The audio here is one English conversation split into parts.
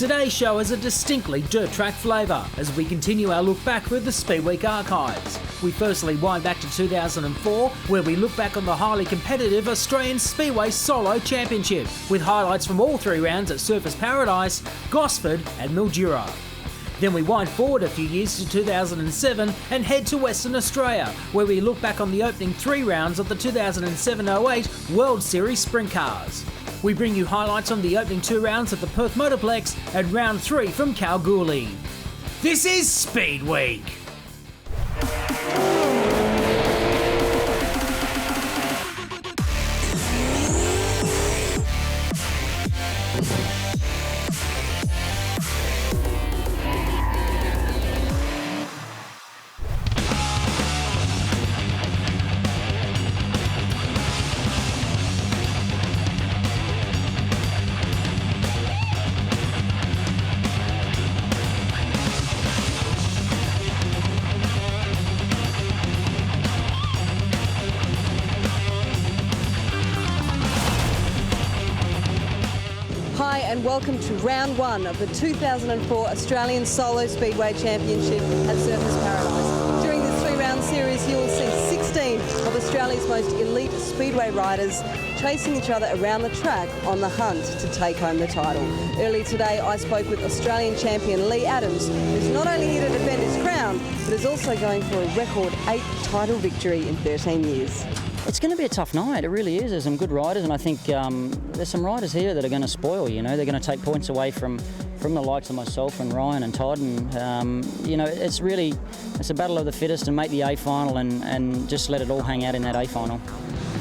Today's show has a distinctly dirt track flavour as we continue our look back through the Speedweek archives. We firstly wind back to 2004, where we look back on the highly competitive Australian Speedway Solo Championship, with highlights from all three rounds at Surfers Paradise, Gosford and Mildura. Then we wind forward a few years to 2007 and head to Western Australia, where we look back on the opening three rounds of the 2007-08 World Series Sprint Cars. We bring you highlights on the opening two rounds at the Perth Motorplex and round three from Kalgoorlie. This is Speedweek. Hi and welcome to round one of the 2004 Australian Solo Speedway Championship at Surfers Paradise. During this three-round series, you will see 16 of Australia's most elite speedway riders chasing each other around the track on the hunt to take home the title. Earlier today, I spoke with Australian champion Lee Adams, who's not only here to defend his crown, but is also going for a record 8 title victory in 13 years. It's going to be a tough night, it really is. There's some good riders, and I think there's some riders here that are going to spoil, you know. They're going to take points away from the likes of myself and Ryan and Todd, and, you know, it's a battle of the fittest, and make the A final and just let it all hang out in that A final.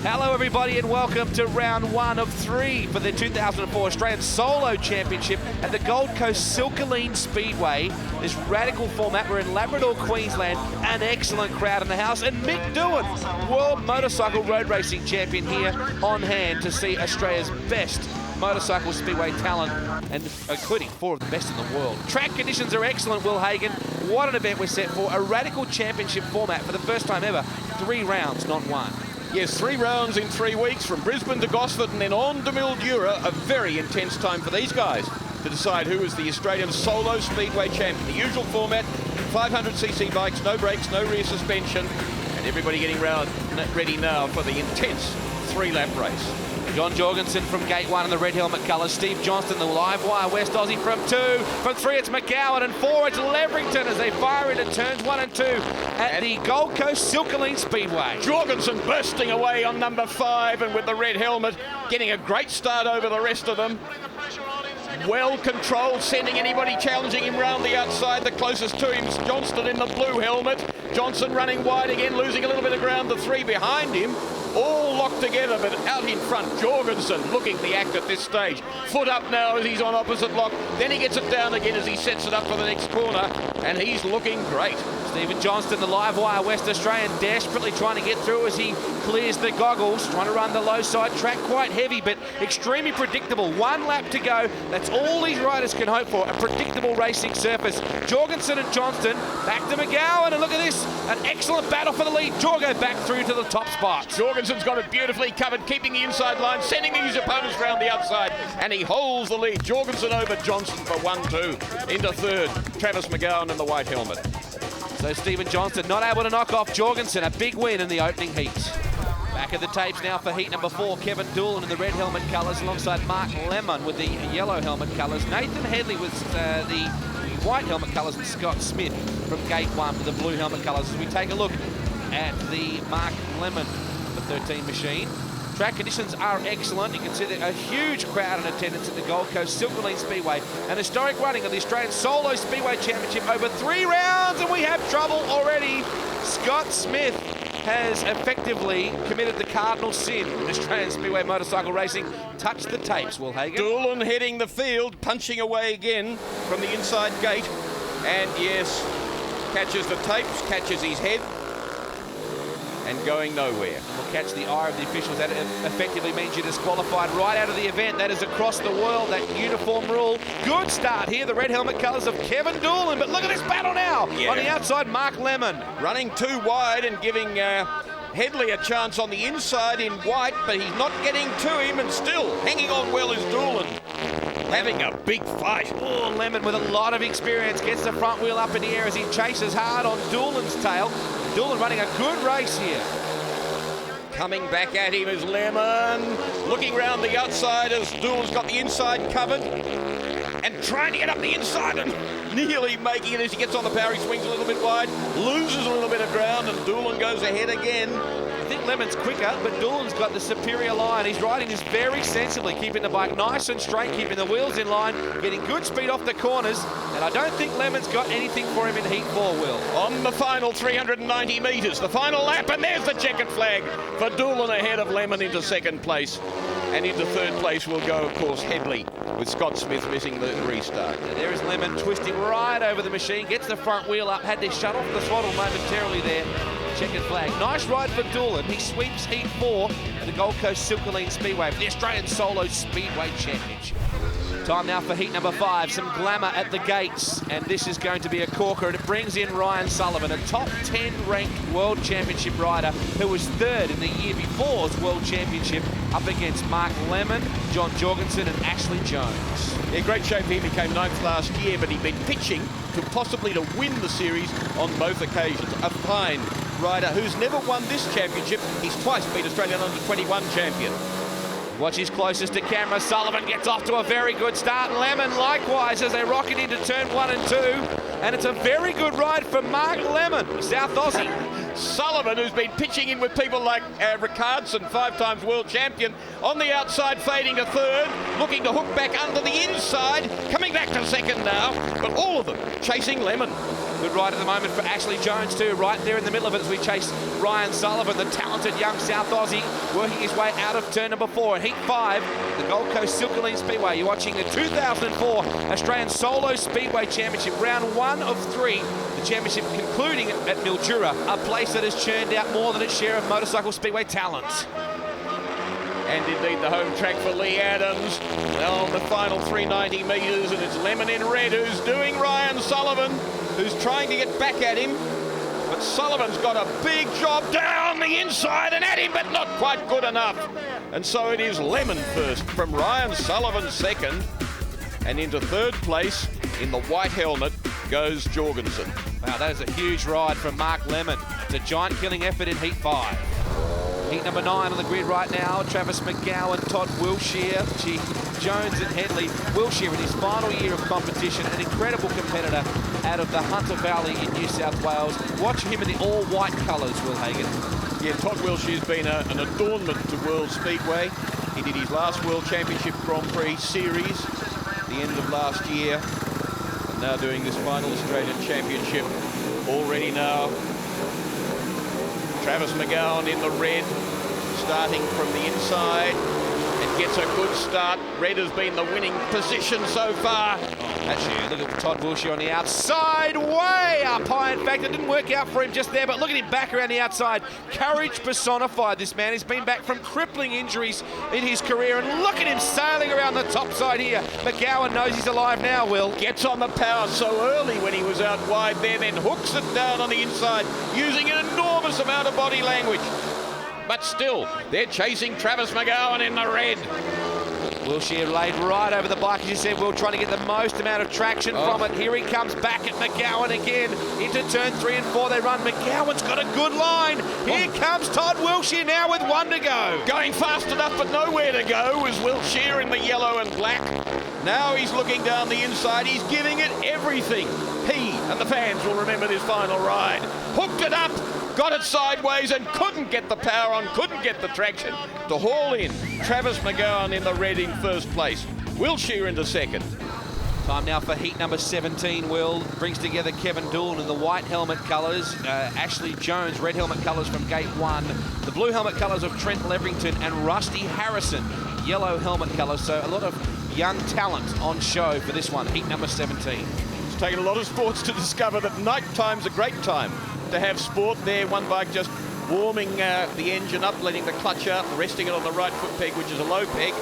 Hello everybody and welcome to round one of three for the 2004 Australian Solo Championship at the Gold Coast Silkaleen Speedway. This radical format, we're in Labrador, Queensland, an excellent crowd in the house, and Mick Doohan, World Motorcycle Road Racing Champion, here on hand to see Australia's best motorcycle speedway talent, and including 4 of the best in the world. Track conditions are excellent, Will Hagan. What an event we're set for, a radical championship format for the first time ever, 3 rounds, not 1. Yes, 3 rounds in 3 weeks, from Brisbane to Gosford and then on to Mildura. A very intense time for these guys to decide who is the Australian Solo Speedway Champion. The usual format, 500cc bikes, no brakes, no rear suspension, and everybody getting ready now for the intense 3-lap race. John Jorgensen from gate 1 in the red helmet colours. Steve Johnston, the live wire West Aussie from 2. From 3 it's McGowan, and 4 it's Leverington as they fire into turns 1 and 2 at the Gold Coast Silkaleen Speedway. Jorgensen bursting away on number 5 and with the red helmet, getting a great start over the rest of them. Well controlled, sending anybody challenging him round the outside. The closest to him is Johnston in the blue helmet. Johnson running wide again, losing a little bit of ground. The 3 behind him, all locked together, but out in front, Jorgensen looking the act at this stage. Foot up now as he's on opposite lock. Then he gets it down again as he sets it up for the next corner, and he's looking great. Stephen Johnston, the live wire West Australian, desperately trying to get through as he clears the goggles, trying to run the low side. Track quite heavy, but extremely predictable. 1 lap to go. That's all these riders can hope for, a predictable racing surface. Jorgensen and Johnston back to McGowan, and look at this, an excellent battle for the lead. Jorgo back through to the top spot. Jorgensen's got it beautifully covered, keeping the inside line, sending his opponents round the outside, and he holds the lead. Jorgensen over Johnston for 1-2. Into 3rd, Travis McGowan in the white helmet. So Stephen Johnston not able to knock off Jorgensen, a big win in the opening heats. Back of the tapes now for heat number 4, Kevin Doolan in the red helmet colours alongside Mark Lemon with the yellow helmet colours. Nathan Headley with the white helmet colours, and Scott Smith from gate 1 with the blue helmet colours. As we take a look at the Mark Lemon, the 13 machine. Track conditions are excellent. You can see a huge crowd in attendance at the Gold Coast Silkaleen Speedway. An historic running of the Australian Solo Speedway Championship over 3 rounds, and we have trouble already. Scott Smith has effectively committed the cardinal sin in Australian Speedway motorcycle racing. Touch the tapes, Will Hagan. Doolan heading the field, punching away again from the inside gate. And yes, catches the tapes, catches his head, and going nowhere. Will catch the eye of the officials. That effectively means you're disqualified right out of the event. That is across the world, that uniform rule. Good start here, the red helmet colours of Kevin Doolan, but look at this battle now. On the outside, Mark Lemon. Running too wide and giving Headley a chance on the inside in white, but he's not getting to him, and still hanging on well is Doolan. having a big fight. Oh, Lemon with a lot of experience gets the front wheel up in the air as he chases hard on Doolan's tail. Doolan running a good race here. Coming back at him is Lemon. Looking round the outside as Doolan's got the inside covered. And trying to get up the inside and nearly making it as he gets on the power. He swings a little bit wide, loses a little bit of ground, and Doolan goes ahead again. I think Lemon's quicker, but Doolan's got the superior line. He's riding this very sensibly, keeping the bike nice and straight, keeping the wheels in line, getting good speed off the corners, and I don't think Lemon's got anything for him in Heat 4, Will. On the final 390 metres, the final lap, and there's the checkered flag for Doolan ahead of Lemon into second place. And into third place will go, of course, Headley, with Scott Smith missing the restart. And there is Lemon twisting right over the machine, gets the front wheel up, had to shut off the throttle momentarily there. Checkered flag. Nice ride for Doolan. He sweeps Heat 4 at the Gold Coast Silkaleen Speedway for the Australian Solo Speedway Championship. Time now for heat number 5. Some glamour at the gates, and this is going to be a corker, and it brings in Ryan Sullivan, a top 10 ranked World Championship rider who was third in the year before's World Championship, up against Mark Lemon, John Jorgensen and Ashley Jones. Yeah, great shape here. He came 9th last year, but he'd been pitching to possibly to win the series on both occasions. A fine rider who's never won this championship. He's twice been Australian under-21 champion. Watch his closest to camera. Sullivan gets off to a very good start. Lemon likewise as they rocket into turn 1 and 2. And it's a very good ride for Mark Lemon, South Aussie. Sullivan, who's been pitching in with people like Ricardson, 5-time world champion, on the outside fading to third, looking to hook back under the inside, coming back to second now, but all of them chasing Lemon. Good ride at the moment for Ashley Jones too, right there in the middle of it as we chase Ryan Sullivan, the talented young South Aussie, working his way out of turn number 4 in Heat 5, the Gold Coast Silkaleen Speedway. You're watching the 2004 Australian Solo Speedway Championship, round 1 of 3. The championship concluding at Mildura, a place that has churned out more than its share of motorcycle speedway talent. And indeed the home track for Lee Adams. Now on the final 390 metres, and it's Lemon in red who's doing Ryan Sullivan, who's trying to get back at him. But Sullivan's got a big job down the inside and at him, but not quite good enough. And so it is Lemon first from Ryan Sullivan second. And into third place in the white helmet goes Jorgensen. Wow, that is a huge ride from Mark Lemon. It's a giant killing effort in Heat 5. Heat number 9 on the grid right now. Travis McGowan, Todd Wilshire, Jones and Headley. Wilshire in his final year of competition, an incredible competitor out of the Hunter Valley in New South Wales. Watch him in the all-white colours, Will Hagan. Yeah, Todd Wilshire's been an adornment to World Speedway. He did his last World Championship Grand Prix series at the end of last year. And now doing this final Australian Championship already now. Travis McGowan in the red, starting from the inside, and gets a good start. Red has been the winning position so far. Actually, look at Todd Wilshire on the outside, way up high. In fact, it didn't work out for him just there, but look at him back around the outside. Courage personified, this man. He's been back from crippling injuries in his career, and look at him sailing around the top side here. McGowan knows he's alive now, Will. Gets on the power so early when he was out wide there, then hooks it down on the inside, using an enormous amount of body language. But still, they're chasing Travis McGowan in the red. Wilshire laid right over the bike, as you said, Will, trying to get the most amount of traction from it. Here he comes back at McGowan again. Into turn 3 and 4 they run. McGowan's got a good line. Here comes Todd Wilshire now with 1 to go. Going fast enough but nowhere to go is Wilshire in the yellow and black. Now he's looking down the inside. He's giving it everything. He and the fans will remember this final ride. Hooked it up, got it sideways and couldn't get the power on, couldn't get the traction to haul in. Travis McGowan in the red in first place. Wilshire into second. Time now for heat number 17, Will. Brings together Kevin Doolan in the white helmet colours, Ashley Jones, red helmet colours from gate 1, the blue helmet colours of Trent Leverington and Rusty Harrison, yellow helmet colours. So a lot of young talent on show for this one, heat number 17. It's taken a lot of sports to discover that night time's a great time to have sport there. One bike just warming the engine up, letting the clutch out, resting it on the right foot peg, which is a low peg.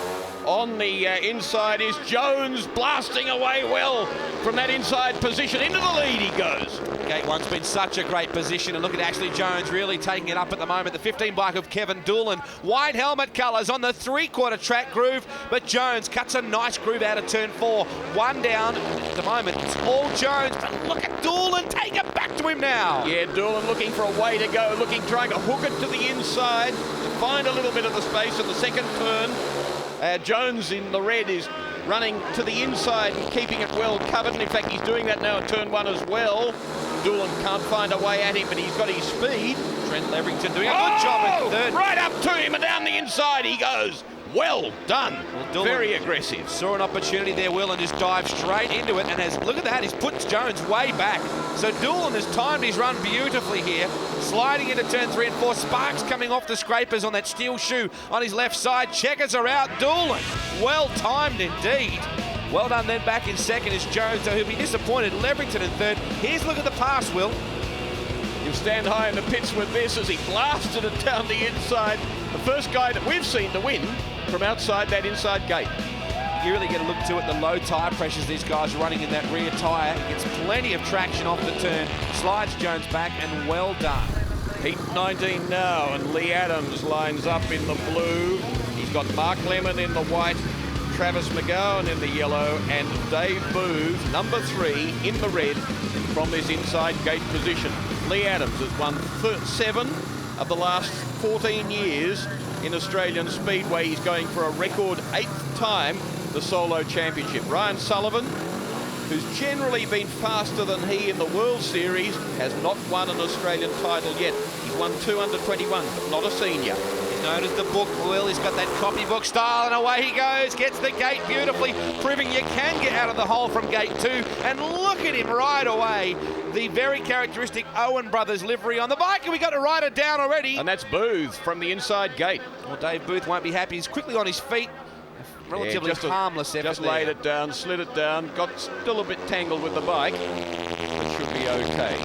On the inside is Jones, blasting away well from that inside position. Into the lead he goes. Gate 1's been such a great position, and look at Ashley Jones really taking it up at the moment. The 15 bike of Kevin Doolan. White helmet colours on the three-quarter track groove, but Jones cuts a nice groove out of turn 4. One down at the moment. It's all Jones, but look at Doolan. Take it back to him now. Yeah, Doolan looking for a way to go, trying to hook it to the inside to find a little bit of the space in the second turn. Jones in the red is running to the inside and keeping it well covered, and in fact he's doing that now at turn 1 as well. Doolan can't find a way at him, but he's got his speed. Trent Leverington doing a good job at third. Right up to him and down the inside he goes. Well done. Well, very aggressive. Saw an opportunity there, Will, and just dived straight into it. And has, look at that, he's put Jones way back. So Doolan has timed his run beautifully here. Sliding into turn 3 and 4. Sparks coming off the scrapers on that steel shoe on his left side. Checkers are out. Doolan, well timed indeed. Well done then. Back in second is Jones, so he'll be disappointed. Leverington in third. Here's a look at the pass, Will. He'll stand high in the pits with this as he blasted it down the inside. The first guy that we've seen to win from outside that inside gate. You really get a look to it, the low tyre pressures these guys are running in that rear tyre. Gets plenty of traction off the turn. Slides Jones back, and well done. Heat 19 now, and Lee Adams lines up in the blue. He's got Mark Lemon in the white, Travis McGowan in the yellow, and Dave Booth, number 3, in the red from this inside gate position. Lee Adams has won 7 of the last 14 years in Australian Speedway. He's going for a record 8th time the Solo Championship. Ryan Sullivan, who's generally been faster than he in the World Series, has not won an Australian title yet. He's won 2 under 21, but not a senior. He's known as the book, Will. He's got that copybook style, and away he goes. Gets the gate beautifully, proving you can get out of the hole from gate 2. And look at him right away. The very characteristic Owen Brothers livery on the bike, and we got to ride it down already. And that's Booth from the inside gate. Well, Dave Booth won't be happy. He's quickly on his feet. Relatively harmless effort. Just laid it down, slid it down, got still a bit tangled with the bike. It should be okay.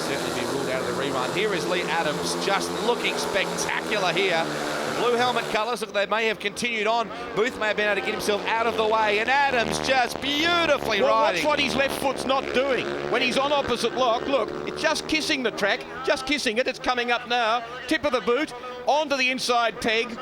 Certainly be ruled out of the rerun. Here is Lee Adams, just looking spectacular here. Blue helmet colours, look, they may have continued on. Booth may have been able to get himself out of the way, and Adams just beautifully riding. Watch what his left foot's not doing. When he's on opposite lock, look, it's just kissing the track, just kissing it. It's coming up now. Tip of the boot, onto the inside peg.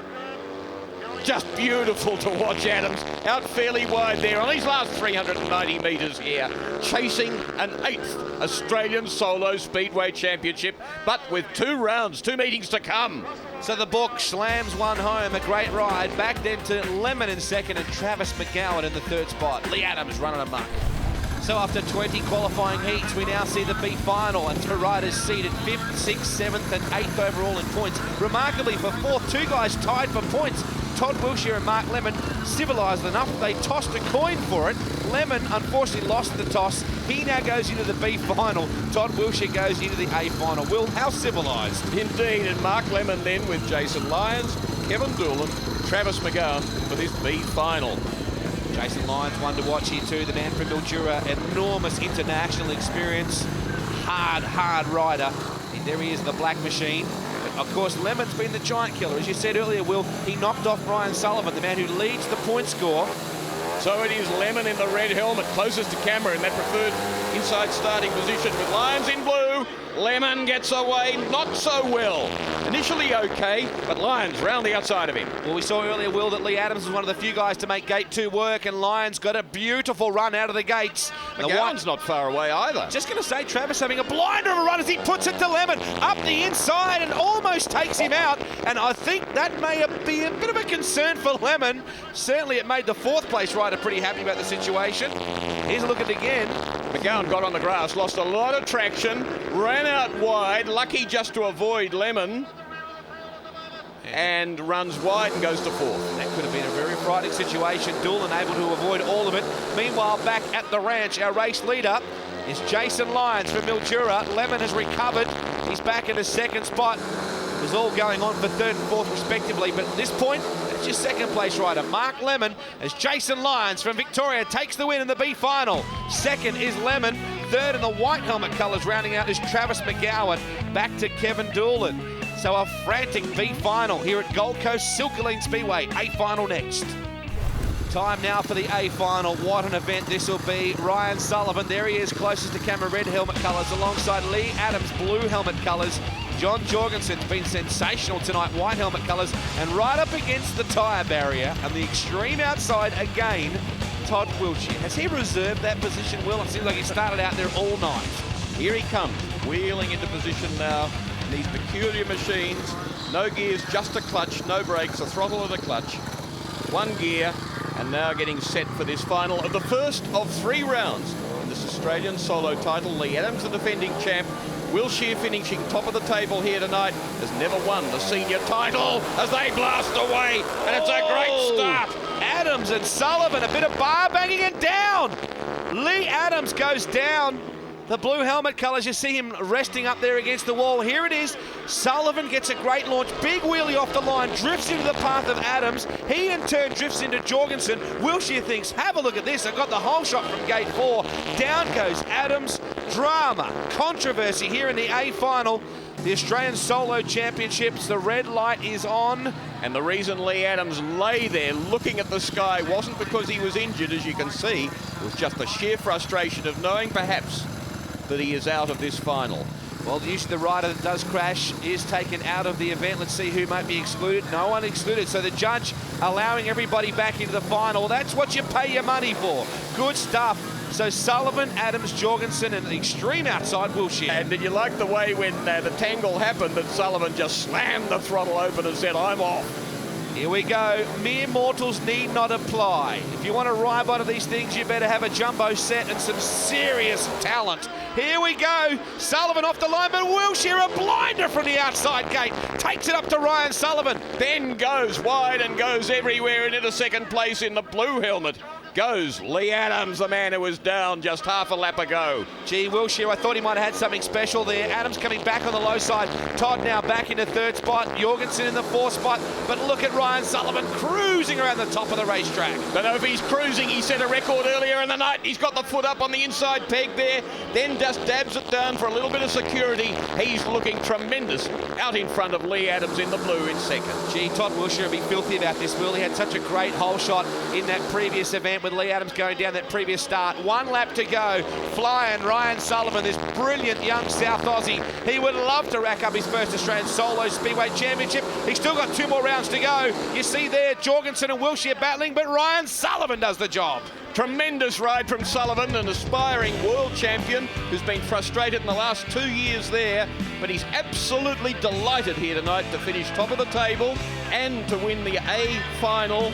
Just beautiful to watch Adams out fairly wide there on his last 390 metres here, chasing an 8th Australian Solo Speedway Championship, but with 2 rounds, 2 meetings to come. So the book slams one home, a great ride. Back then to Lemon in second and Travis McGowan in the third spot. Lee Adams running amok. So after 20 qualifying heats, we now see the B final, and two riders seeded 5th, 6th, 7th and 8th overall in points. Remarkably for 4th, 2 guys tied for points. Todd Wilshire and Mark Lemon, civilised enough, they tossed a coin for it. Lemon unfortunately lost the toss. He now goes into the B final. Todd Wilshire goes into the A final. Will, how civilised? Indeed, and Mark Lemon then with Jason Lyons, Kevin Doolan, Travis McGowan for this B final. Jason Lyons, one to watch here too, the man from Mildura, enormous international experience, hard rider. And there he is in the black machine. But of course, Lemon's been the giant killer. As you said earlier, Will, he knocked off Ryan Sullivan, the man who leads the point score. So it is Lemon in the red helmet, closest to camera in that preferred inside starting position with Lyons in blue. Lemon gets away not so well. Initially okay, but Lyons round the outside of him. Well, we saw earlier, Will, that Lee Adams was one of the few guys to make gate 2 work, and Lyons got a beautiful run out of the gates. McGowan's not far away either. Just going to say, Travis having a blinder of a run as he puts it to Lemon up the inside and almost takes him out. And I think that may be a bit of a concern for Lemon. Certainly it made the 4th place rider pretty happy about the situation. Here's a look at it again. McGowan got on the grass, lost a lot of traction, ran out wide, lucky just to avoid Lemon, and runs wide and goes to 4th. That could have been a very frightening situation. Doolan able to avoid all of it. Meanwhile, back at the ranch, our race leader is Jason Lyons from Mildura. Lemon has recovered. He's back in the 2nd spot. It was all going on for 3rd and 4th respectively, but at this point, it's your 2nd place rider, Mark Lemon, as Jason Lyons from Victoria takes the win in the B final. 2nd is Lemon. 3rd in the white helmet colours rounding out is Travis McGowan. Back to Kevin Doolan. So a frantic B final here at Gold Coast Silcoline Speedway. A final next. Time now for the A final. What an event this will be. Ryan Sullivan, there he is, closest to camera, red helmet colours, alongside Lee Adams, blue helmet colours. John Jorgensen's been sensational tonight, white helmet colours, and right up against the tyre barrier and the extreme outside again, Todd Wiltshire. Has he reserved that position, Will? It seems like he started out there all night. Here he comes, wheeling into position now. These peculiar machines, no gears, just a clutch, no brakes, a throttle and a clutch. One gear, and now getting set for this final of the first of 3 rounds in this Australian solo title. Lee Adams, the defending champ. Wiltshire finishing top of the table here tonight, has never won the senior title as they blast away, and it's a great start. Adams and Sullivan, a bit of bar banging and down. Lee Adams goes down. The blue helmet colours, you see him resting up there against the wall. Here it is. Sullivan gets a great launch. Big wheelie off the line, drifts into the path of Adams. He in turn drifts into Jorgensen. Wiltshire thinks, have a look at this. I've got the whole shot from gate 4. Down goes Adams. Drama, controversy here in the A final. The Australian Solo Championships, the red light is on. And the reason Lee Adams lay there looking at the sky wasn't because he was injured, as you can see. It was just the sheer frustration of knowing perhaps that he is out of this final. Well, usually the rider that does crash is taken out of the event. Let's see who might be excluded. No one excluded. So the judge allowing everybody back into the final. That's what you pay your money for. Good stuff. So Sullivan, Adams, Jorgensen, and the extreme outside Wiltshire. And did you like the way when the tangle happened that Sullivan just slammed the throttle open and said, I'm off? Here we go. Mere mortals need not apply. If you want to ride one of these things, you better have a jumbo set and some serious talent. Here we go. Sullivan off the line, but Wiltshire, a blinder from the outside gate. Takes it up to Ryan Sullivan. Then goes wide and goes everywhere and into second place in the blue helmet. Goes Lee Adams, the man who was down just half a lap ago. Gee, Wiltshire, I thought he might have had something special there. Adams coming back on the low side. Todd now back into 3rd spot. Jorgensen in the 4th spot. But look at Ryan Sullivan cruising around the top of the racetrack. Don't know if he's cruising. He set a record earlier in the night. He's got the foot up on the inside peg there. Then just dabs it down for a little bit of security. He's looking tremendous out in front of Lee Adams in the blue in 2nd. Gee, Todd Wiltshire will be filthy about this, Will. He had such a great hole shot in that previous event with Lee Adams going down that previous start. 1 lap to go. Flying Ryan Sullivan, this brilliant young South Aussie. He would love to rack up his first Australian Solo Speedway Championship. He's still got 2 more rounds to go. You see there Jorgensen and Wiltshire battling, but Ryan Sullivan does the job. Tremendous ride from Sullivan, an aspiring world champion who's been frustrated in the last 2 years there, but he's absolutely delighted here tonight to finish top of the table and to win the A final.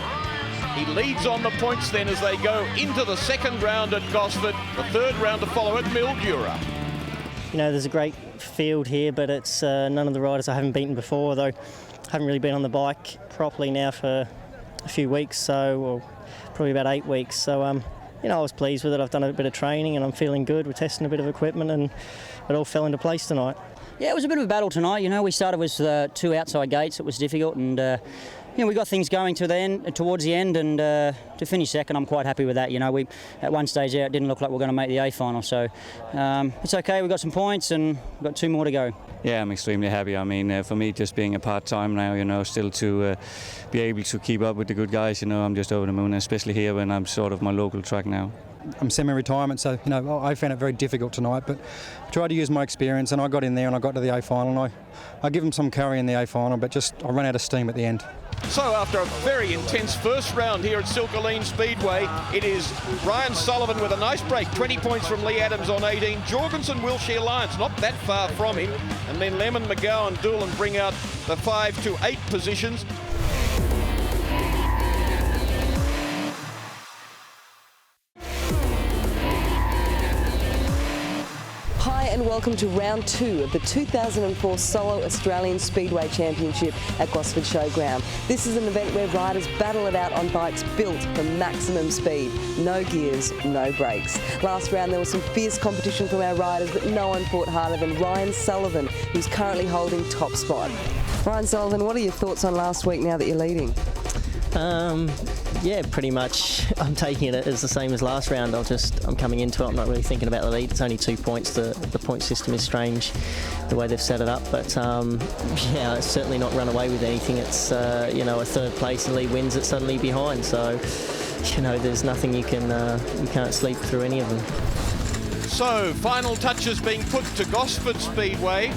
He leads on the points then as they go into the 2nd round at Gosford, the 3rd round to follow at Mildura. You know, there's a great field here, but it's none of the riders I haven't beaten before, though I haven't really been on the bike properly now for a few weeks, or probably about 8 weeks. So, you know, I was pleased with it. I've done a bit of training and I'm feeling good. We're testing a bit of equipment and it all fell into place tonight. Yeah, it was a bit of a battle tonight. You know, we started with 2 outside gates. It was difficult, and you know, we got things going towards the end, and to finish 2nd, I'm quite happy with that. You know, we at one stage it didn't look like we were going to make the A final, so it's okay. We got some points and we've got 2 more to go. Yeah, I'm extremely happy. I mean, for me, just being a part-time now, you know, still to be able to keep up with the good guys, you know, I'm just over the moon, especially here when I'm sort of my local track now. I'm semi-retirement, so you know I found it very difficult tonight, but I tried to use my experience, and I got in there and I got to the A final. And I give them some carry in the A final, but I ran out of steam at the end. So after a very intense first round here at Silcoline Speedway, it is Ryan Sullivan with a nice break, 20 points from Lee Adams on 18. Jorgensen, Wiltshire Alliance, not that far from him, and then Lemon, McGowan and Doolan bring out the 5 to 8 positions. Hi and welcome to round 2 of the 2004 Solo Australian Speedway Championship at Gosford Showground. This is an event where riders battle it out on bikes built for maximum speed. No gears, no brakes. Last round there was some fierce competition from our riders, but no one fought harder than Ryan Sullivan, who's currently holding top spot. Ryan Sullivan, what are your thoughts on last week now that you're leading? Yeah, pretty much. I'm taking it as the same as last round. I'm coming into it. I'm not really thinking about the lead. It's only 2 points. The point system is strange, the way they've set it up. But yeah, it's certainly not run away with anything. It's you know, a 3rd place and Lee wins it suddenly behind. So you know, there's nothing you can't sleep through any of them. So, final touches being put to Gosford Speedway.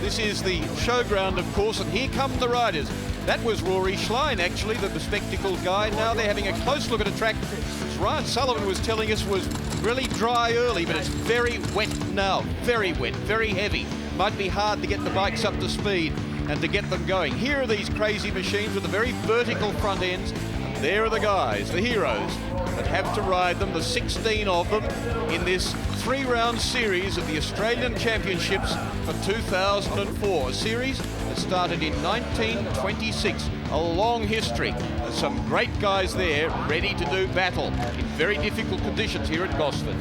This is the showground, of course, and here come the riders. That was Rory Schlein, actually, the bespectacled guy. Now they're having a close look at a track, which Ryan Sullivan was telling us was really dry early, but it's very wet now. Very wet, very heavy. Might be hard to get the bikes up to speed and to get them going. Here are these crazy machines with the very vertical front ends. And there are the guys, the heroes, that have to ride them, the 16 of them, in this 3-round series of the Australian Championships for 2004. A series that started in 1926. A long history. There's some great guys there ready to do battle in very difficult conditions here at Gosford.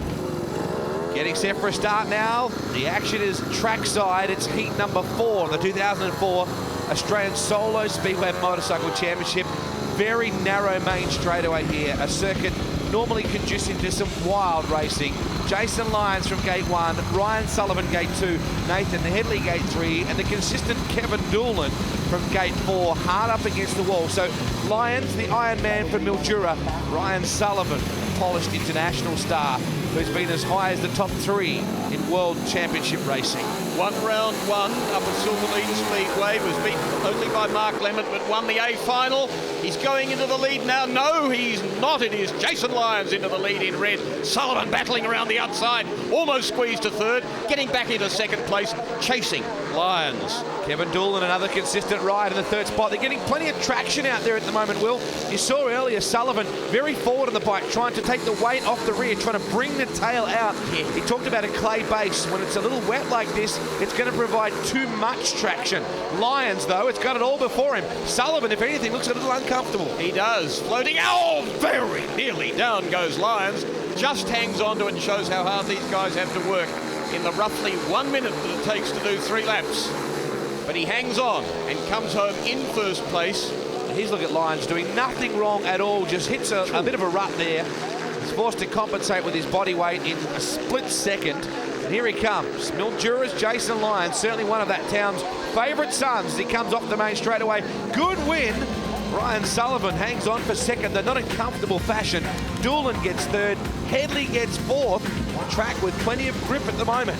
Getting set for a start now. The action is trackside. It's heat number 4 of the 2004 Australian Solo Speedway Motorcycle Championship. Very narrow main straightaway here. A circuit normally conducive to some wild racing. Jason Lyons from gate 1, Ryan Sullivan gate 2, Nathan Headley gate 3, and the consistent Kevin Doolan from gate 4, hard up against the wall. So Lyons, the Iron Man from Mildura, Ryan Sullivan, polished international star, who's been as high as the top 3 in World Championship racing. Round one up at Silverleaf Speedway, was beaten only by Mark Lemon, but won the A final. He's going into the lead now. No, he's not. It is Jason Lyons into the lead in red. Sullivan battling around the outside, almost squeezed to third, getting back into second place, chasing Lyons. Kevin Doolan, another consistent ride in the third spot. They're getting plenty of traction out there at the moment, Will. You saw earlier Sullivan very forward on the bike, trying to take the weight off the rear, trying to bring the tail out. He talked about a clay base. When it's a little wet like this, it's going to provide too much traction. Lyons, though, it's got it all before him. Sullivan, if anything, looks a little uncomfortable. He does. Floating. Oh, very nearly down goes Lyons. Just hangs on to it and shows how hard these guys have to work in the roughly 1 minute that it takes to do 3 laps. But he hangs on and comes home in first place. Here's a look at Lyons doing nothing wrong at all, just hits a bit of a rut there. He's forced to compensate with his body weight in a split second. And here he comes, Mildura's Jason Lyons, certainly one of that town's favourite sons as he comes off the main straightaway. Good win. Ryan Sullivan hangs on for second, though not in comfortable fashion. Doolan gets third, Headley gets fourth. Track with plenty of grip at the moment.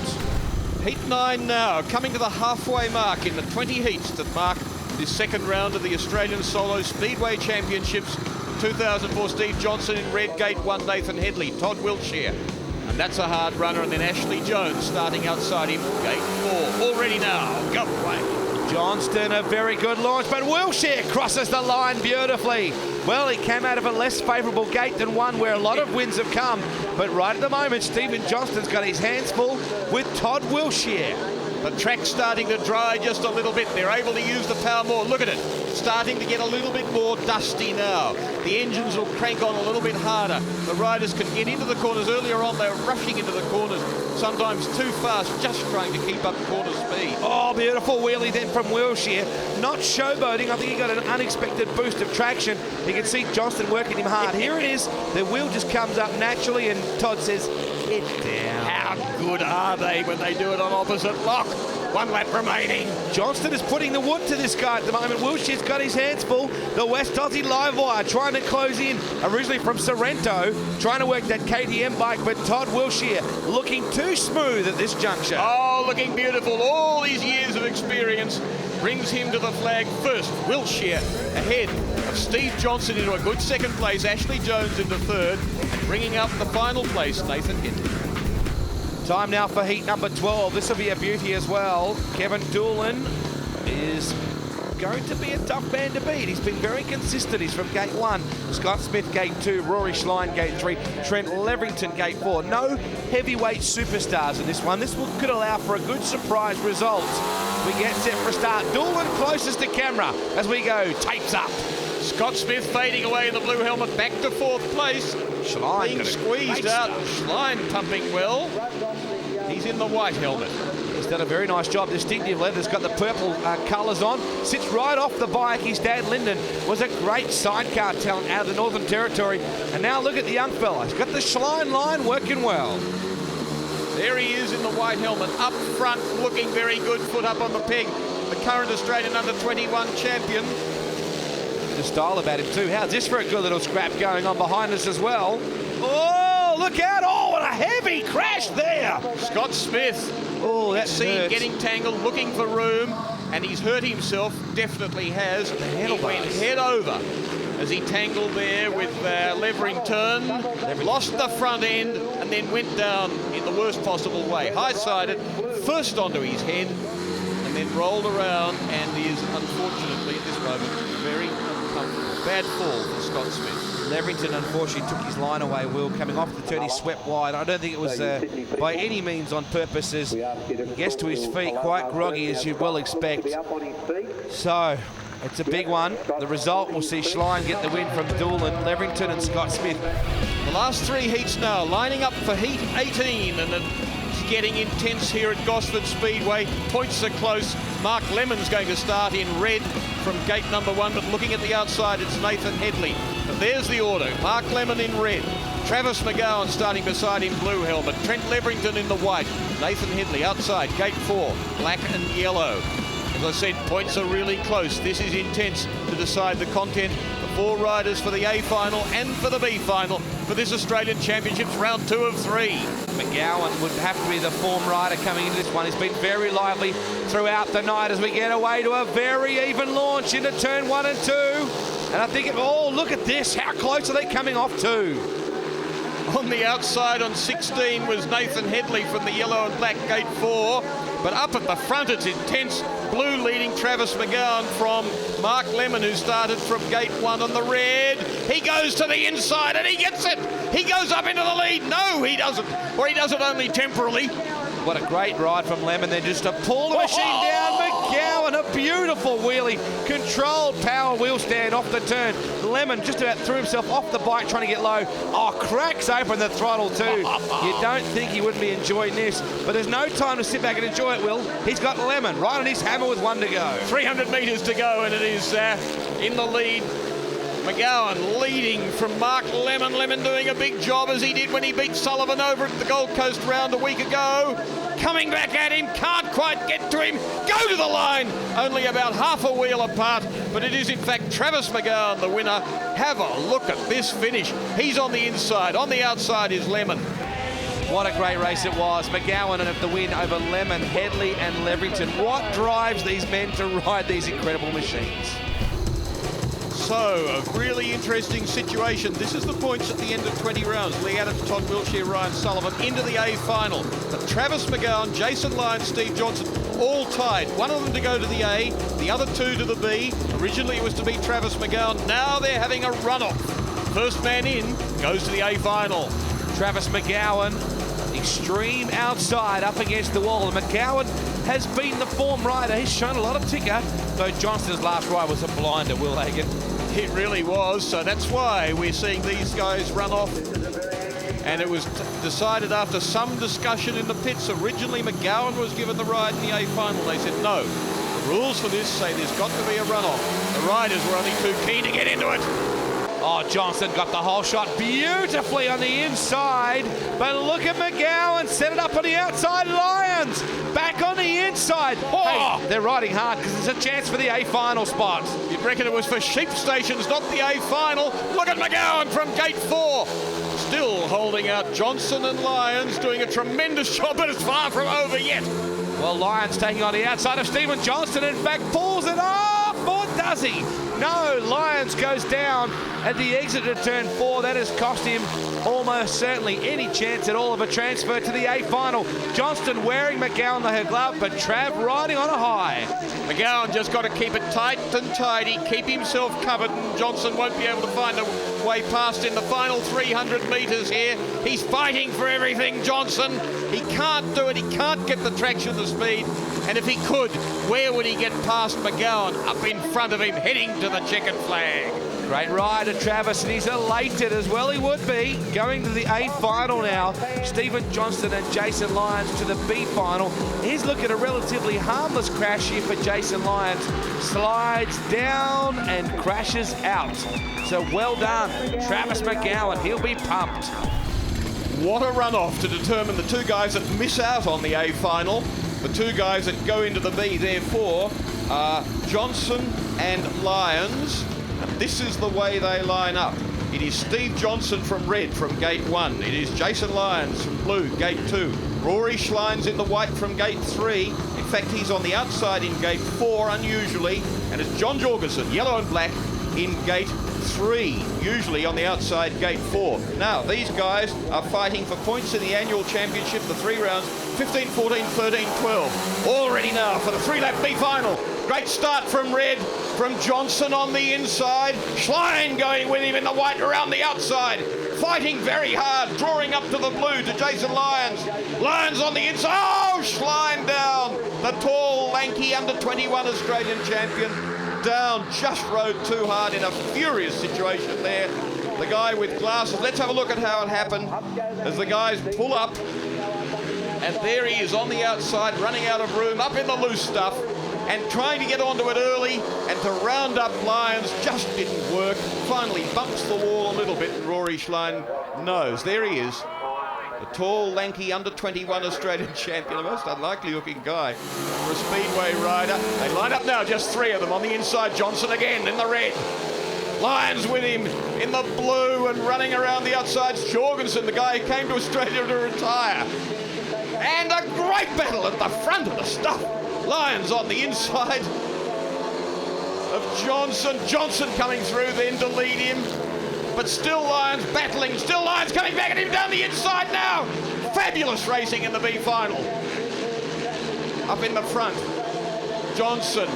Heat 9 now, coming to the halfway mark in the 20 heats that mark this second round of the Australian Solo Speedway Championships. 2004, Steve Johnson in red, gate 1, Nathan Headley, Todd Wiltshire. And that's a hard runner, and then Ashley Jones starting outside him, gate 4. Already now, go away. Johnston, a very good launch, but Wiltshire crosses the line beautifully. Well, he came out of a less favourable gate than one where a lot of wins have come. But right at the moment, Stephen Johnston's got his hands full with Todd Wiltshire. The track's starting to dry just a little bit. They're able to use the power more. Look at it. Starting to get a little bit more dusty now. The engines will crank on a little bit harder. The riders can get into the corners. Earlier on, they were rushing into the corners, sometimes too fast, just trying to keep up corner speed. Oh, beautiful wheelie then from Wiltshire. Not showboating. I think he got an unexpected boost of traction. You can see Johnston working him hard. Here it is. The wheel just comes up naturally, and Todd says, "Get down." How good are they when they do it on opposite lock? 1 lap remaining. Johnston is putting the wood to this guy at the moment. Wiltshire's got his hands full. The West Aussie live wire trying to close in. Originally from Sorrento, trying to work that KTM bike, but Todd Wiltshire looking too smooth at this juncture. Oh, looking beautiful. All these years of experience brings him to the flag first. Wiltshire ahead of Steve Johnson into a good second place. Ashley Jones into third. And bringing up the final place, Nathan Headley. Time now for heat number 12. This will be a beauty as well. Kevin Doolan is going to be a tough man to beat. He's been very consistent. He's from gate 1. Scott Smith, gate 2. Rory Schlein, gate 3. Trent Leverington, gate 4. No heavyweight superstars in this one. This could allow for a good surprise result. We get set for a start. Doolan closest to camera as we go. Tapes up. Scott Smith fading away in the blue helmet, back to 4th place. Schlein being squeezed out. Schlein pumping well. He's in the white helmet. He's done a very nice job. Distinctive leather's got the purple colours on. Sits right off the bike. His dad, Lyndon, was a great sidecar talent out of the Northern Territory. And now look at the young fella. He's got the Schlein line working well. There he is in the white helmet, up front, looking very good, foot up on the peg. The current Australian under-21 champion. of style about him too. How's this for a good little scrap going on behind us as well? Oh, look out. Oh, what a heavy crash there. Scott Smith, Oh, that's getting tangled, looking for room, and he's hurt himself, definitely has. He went head over as he tangled there with Leverington, lost the front end, and then went down in the worst possible way. High-sided, first onto his head, and then rolled around, and is, unfortunately, at this moment, very uncomfortable. Bad fall for Scott Smith. Leverington unfortunately took his line away, Will. Coming off the turn, he swept wide. I don't think it was by any means on purpose, as he gets to his feet quite groggy, as you'd well expect. So, it's a big one. The result will see Schlein get the win from Doolan, Leverington and Scott Smith. The last three heats now, lining up for heat 18, and it's getting intense here at Gosford Speedway. Points are close. Mark Lemon's going to start in red from gate number 1, but looking at the outside, it's Nathan Headley. But there's the order. Mark Lemon in red. Travis McGowan starting beside him, blue helmet. Trent Leverington in the white. Nathan Headley outside, gate 4, black and yellow. As I said, points are really close. This is intense to decide the content. The 4 riders for the A final and for the B final for this Australian Championships round 2 of 3. McGowan would have to be the form rider coming into this one. He's been very lively throughout the night as we get away to a very even launch into turn 1 and 2. And I think, oh, look at this. How close are they coming off to? On the outside on 16 was Nathan Headley from the yellow and black gate 4. But up at the front, it's intense. Blue leading Travis McGowan from Mark Lemon, who started from gate 1 on the red. He goes to the inside and he gets it. He goes up into the lead. No, he doesn't. Or he does it only temporarily. What a great ride from Lemon there, just to pull the machine down. McGowan, a beautiful wheelie. Controlled power wheel stand off the turn. Lemon just about threw himself off the bike trying to get low. Oh, cracks open the throttle too. You don't think he wouldn't be enjoying this, but there's no time to sit back and enjoy it, Will. He's got Lemon right on his hammer with 1 to go. 300 metres to go, and it is in the lead. McGowan leading from Mark Lemon. Lemon doing a big job, as he did when he beat Sullivan over at the Gold Coast round a week ago. Coming back at him, can't quite get to him. Go to the line, only about half a wheel apart, but it is in fact Travis McGowan the winner. Have a look at this finish. He's on the inside. On the outside is Lemon. What a great race it was. McGowan at the win over Lemon, Headley and Leverington. What drives these men to ride these incredible machines? So, a really interesting situation. This is the points at the end of 20 rounds. Lee Adams, Todd Wiltshire, Ryan Sullivan into the A final. But Travis McGowan, Jason Lyons, Steve Johnson, all tied. One of them to go to the A, the other 2 to the B. Originally it was to be Travis McGowan. Now they're having a runoff. First man in goes to the A final. Travis McGowan, extreme outside up against the wall. And McGowan has been the form rider. He's shown a lot of ticker, though Johnston's last ride was a blinder, Will Hagan. It really was, so that's why we're seeing these guys run off. And it was decided after some discussion in the pits. Originally, McGowan was given the ride in the A final. They said no. The rules for this say there's got to be a runoff. The riders were only too keen to get into it. Oh, Johnston got the whole shot beautifully on the inside. But look at McGowan, set it up on the outside. Lyons back on the inside. Oh, hey, they're riding hard because there's a chance for the A final spot. You'd reckon it was for sheep stations, not the A final. Look at McGowan from gate 4. Still holding out Johnson and Lyons, doing a tremendous job, but it's far from over yet. Well, Lyons taking on the outside of Stephen Johnston, in fact, pulls it off, or does he? No, Lyons goes down at the exit of turn 4. That has cost him almost certainly any chance at all of a transfer to the A final. Johnston wearing McGowan the glove, but Trav riding on a high. McGowan just got to keep it tight and tidy, keep himself covered, and Johnson won't be able to find a way past in the final 300 metres here. He's fighting for everything, Johnson. He can't do it. He can't get the traction, the speed. And if he could, where would he get past McGowan? Up in front of him, heading to the checkered flag. Great rider, Travis, and he's elated as well he would be. Going to the A final now. Stephen Johnston and Jason Lyons to the B final. Here's looking at a relatively harmless crash here for Jason Lyons. Slides down and crashes out. So well done, Travis McGowan. He'll be pumped. What a runoff to determine the 2 guys that miss out on the A final. The 2 guys that go into the B, therefore, are Johnson and Lyons. And this is the way they line up. It is Steve Johnson from red from gate 1. It is Jason Lyons from blue, gate 2. Rory Schlien's in the white from gate 3. In fact, he's on the outside in gate 4, unusually. And it's John Jorgensen, yellow and black, in gate 3, usually on the outside gate 4. Now, these guys are fighting for points in the annual championship, the 3 rounds, 15, 14, 13, 12. All ready now for the 3-lap B final. Great start from red, from Johnson on the inside. Schlein going with him in the white around the outside. Fighting very hard, drawing up to the blue to Jason Lyons. Lyons on the inside. Oh, Schlein down. The tall, lanky under-21 Australian champion. Down, just rode too hard in a furious situation there. The guy with glasses. Let's have a look at how it happened as the guys pull up. And there he is on the outside, running out of room, up in the loose stuff, and trying to get onto it early and to round up Lyons just didn't work. Finally bumps the wall a little bit, and Rory Schlein knows. There he is. The tall, lanky, under-21 Australian champion, a most unlikely-looking guy for a Speedway rider. They line up now, just 3 of them on the inside. Johnson again in the red. Lyons with him in the blue and running around the outsides. Jorgensen, the guy who came to Australia to retire. And a great battle at the front of the stuff. Lyons on the inside of Johnson. Johnson coming through then to lead him. But still Lyons battling, still Lyons coming back at him down the inside now. Fabulous racing in the B final. Up in the front, Johnson.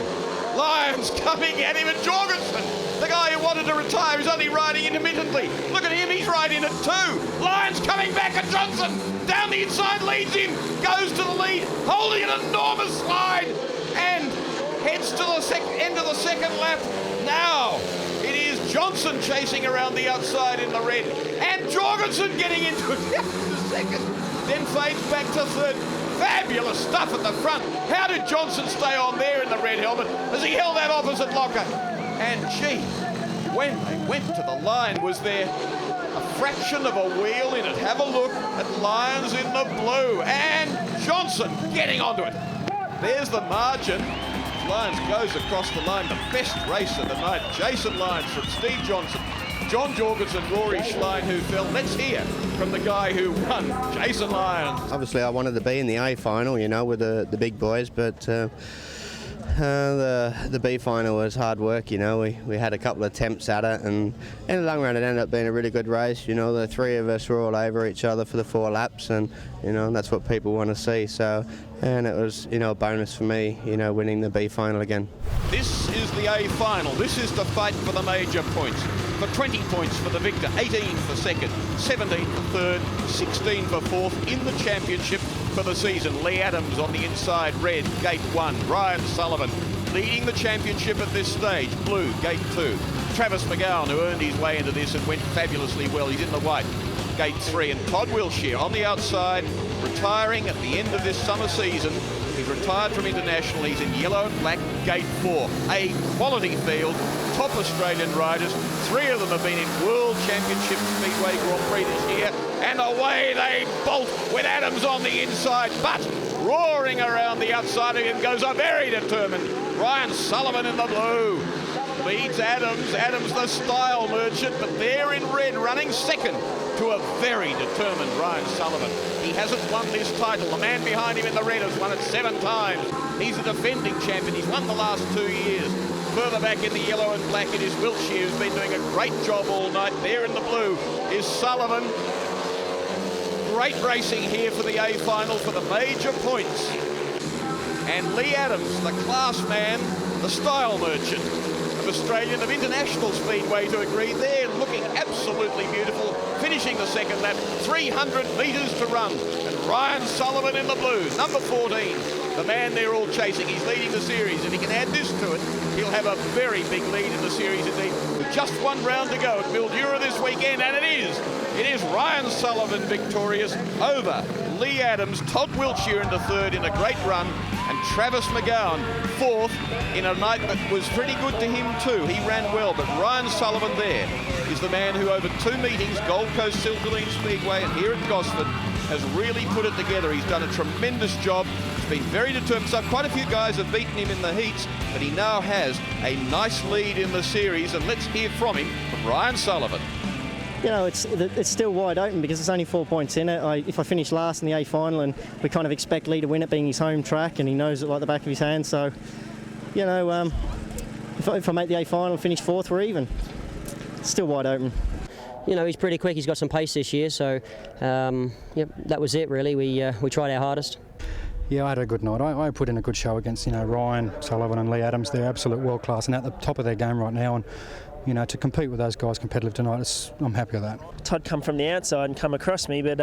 Lyons coming at him, and Jorgensen, the guy who wanted to retire, is only riding intermittently. Look at him, he's riding at 2. Lyons coming back at Johnson. Down the inside, leads him, goes to the lead, holding an enormous slide, and heads to the end of the second lap. Now, it is Johnson chasing around the outside in the red, and Jorgensen getting into it to second, then fades back to third. Fabulous stuff at the front. How did Johnson stay on there in the red helmet as he held that opposite locker? And gee, when they went to the line, was there a fraction of a wheel in it? Have a look at Lyons in the blue, and Johnson getting onto it. There's the margin. Lyons goes across the line, the best race of the night. Jason Lyons from Steve Johnson, John Jorgensen, Rory Schlein, who fell. Let's hear from the guy who won, Jason Lyons. Obviously, I wanted to be in the A final, you know, with the big boys, but the B final was hard work, you know. We had a couple of attempts at it, and in the long run, it ended up being a really good race. You know, the 3 of us were all over each other for the 4 laps, and you know, that's what people want to see. So, and it was, you know, a bonus for me, you know, winning the B final again. This is the A final. This is the fight for the major points. For 20 points for the victor, 18 for second, 17 for third, 16 for fourth in the championship for the season. Lee Adams on the inside, red, gate 1. Ryan Sullivan leading the championship at this stage, blue, gate 2. Travis McGowan, who earned his way into this and went fabulously well, he's in the white, gate 3. And Todd Wiltshire on the outside, retiring at the end of this summer season. He's retired from international. He's in yellow and black, gate 4. A quality field, top Australian riders. 3 of them have been in World Championship Speedway Grand Prix this year. And away they bolt with Adams on the inside, but roaring around the outside of him goes a very determined Ryan Sullivan in the blue. Leads Adams. Adams the style merchant, but there in red, running second to a very determined Ryan Sullivan. He hasn't won this title. The man behind him in the red has won it 7 times. He's a defending champion. He's won the last 2 years. Further back in the yellow and black, it is Wiltshire who's been doing a great job all night. There in the blue is Sullivan. Great racing here for the A final for the major points. And Lee Adams, the class man, the style merchant of Australian, of International Speedway to agree there, looking absolutely beautiful, finishing the second lap, 300 metres to run. And Ryan Sullivan in the blue, number 14, the man they're all chasing. He's leading the series. If he can add this to it, he'll have a very big lead in the series indeed. With just 1 round to go at Mildura this weekend, and it is Ryan Sullivan victorious over Lee Adams, Todd Wiltshire into third in a great run, and Travis McGowan fourth in a night that was pretty good to him too. He ran well, but Ryan Sullivan there is the man who over 2 meetings, Gold Coast Silverline Speedway and here at Gosford, has really put it together. He's done a tremendous job. He's been very determined. So quite a few guys have beaten him in the heats, but he now has a nice lead in the series. And let's hear from him, from Ryan Sullivan. You know, it's still wide open because it's only 4 points in it. If I finish last in the A final, and we kind of expect Lee to win it being his home track, and he knows it like the back of his hand. So, you know, if I make the A final, finish fourth, we're even. It's still wide open. You know, he's pretty quick. He's got some pace this year. So, yep, that was it really. We tried our hardest. Yeah, I had a good night. I put in a good show against, you know, Ryan Sullivan and Lee Adams. They're absolute world class and at the top of their game right now. And you know, to compete with those guys competitive tonight, I'm happy with that. Todd come from the outside and come across me, but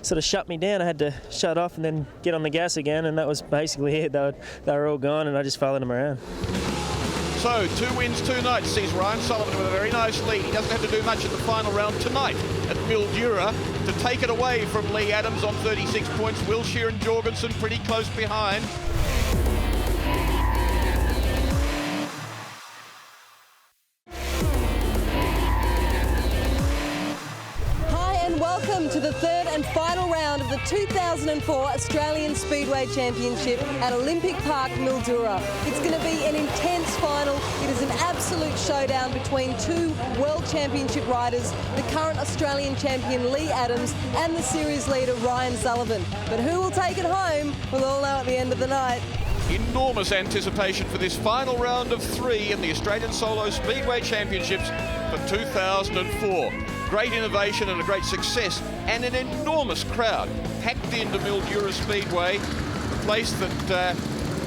sort of shut me down. I had to shut off and then get on the gas again, and that was basically it. They were all gone, and I just followed them around. So, 2 wins, 2 nights sees Ryan Sullivan with a very nice lead. He doesn't have to do much in the final round tonight at Mildura to take it away from Lee Adams on 36 points. Wilshire and Jorgensen pretty close behind. Welcome to the third and final round of the 2004 Australian Speedway Championship at Olympic Park, Mildura. It's going to be an intense final. It is an absolute showdown between two World Championship riders, the current Australian champion Lee Adams and the series leader Ryan Sullivan. But who will take it home, we'll all know at the end of the night. Enormous anticipation for this final round of 3 in the Australian Solo Speedway Championships for 2004. Great innovation and a great success, and an enormous crowd packed into Mildura Speedway, the place that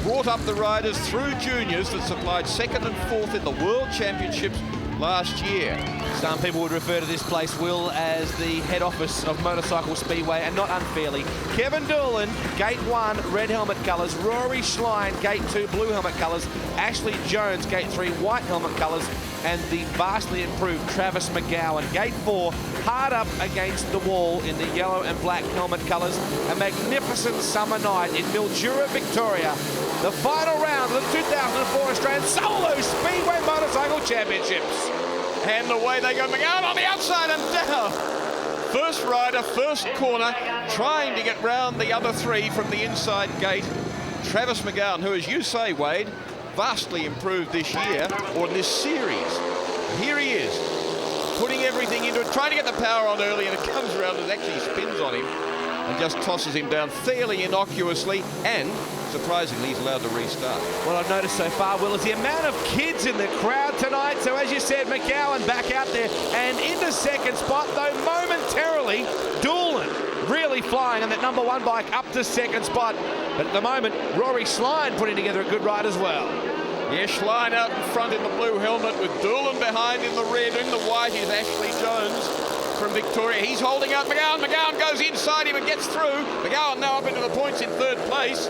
brought up the riders through juniors that supplied 2nd and 4th in the World Championships last year. Some people would refer to this place, Will, as the head office of Motorcycle Speedway, and not unfairly. Kevin Doolan, Gate 1, red helmet colours. Rory Schlein, Gate 2, blue helmet colours. Ashley Jones, Gate 3, white helmet colours. And the vastly improved Travis McGowan, Gate 4, hard up against the wall in the yellow and black helmet colours. A magnificent summer night in Mildura, Victoria. The final round of the 2004 Australian Solo Speedway Motorcycle Championships. And away they go. McGowan on the outside and down. First rider, first corner, trying to get round the other 3 from the inside gate. Travis McGowan, who, as you say, Wade, vastly improved this year, or this series. And here he is, putting everything into it, trying to get the power on early, and it comes around and actually spins on him and just tosses him down fairly innocuously, and surprisingly, he's allowed to restart. What I've noticed so far, Will, is the amount of kids in the crowd tonight. So as you said, McGowan back out there and into second spot, though momentarily, Doolan really flying on that number 1 bike up to second spot. But at the moment, Rory Schlein putting together a good ride as well. Yeah, Schlein out in front in the blue helmet with Doolan behind in the red. In the white is Ashley Jones from Victoria. He's holding out McGowan. McGowan goes inside him and gets through. McGowan now up into the points in 3rd place.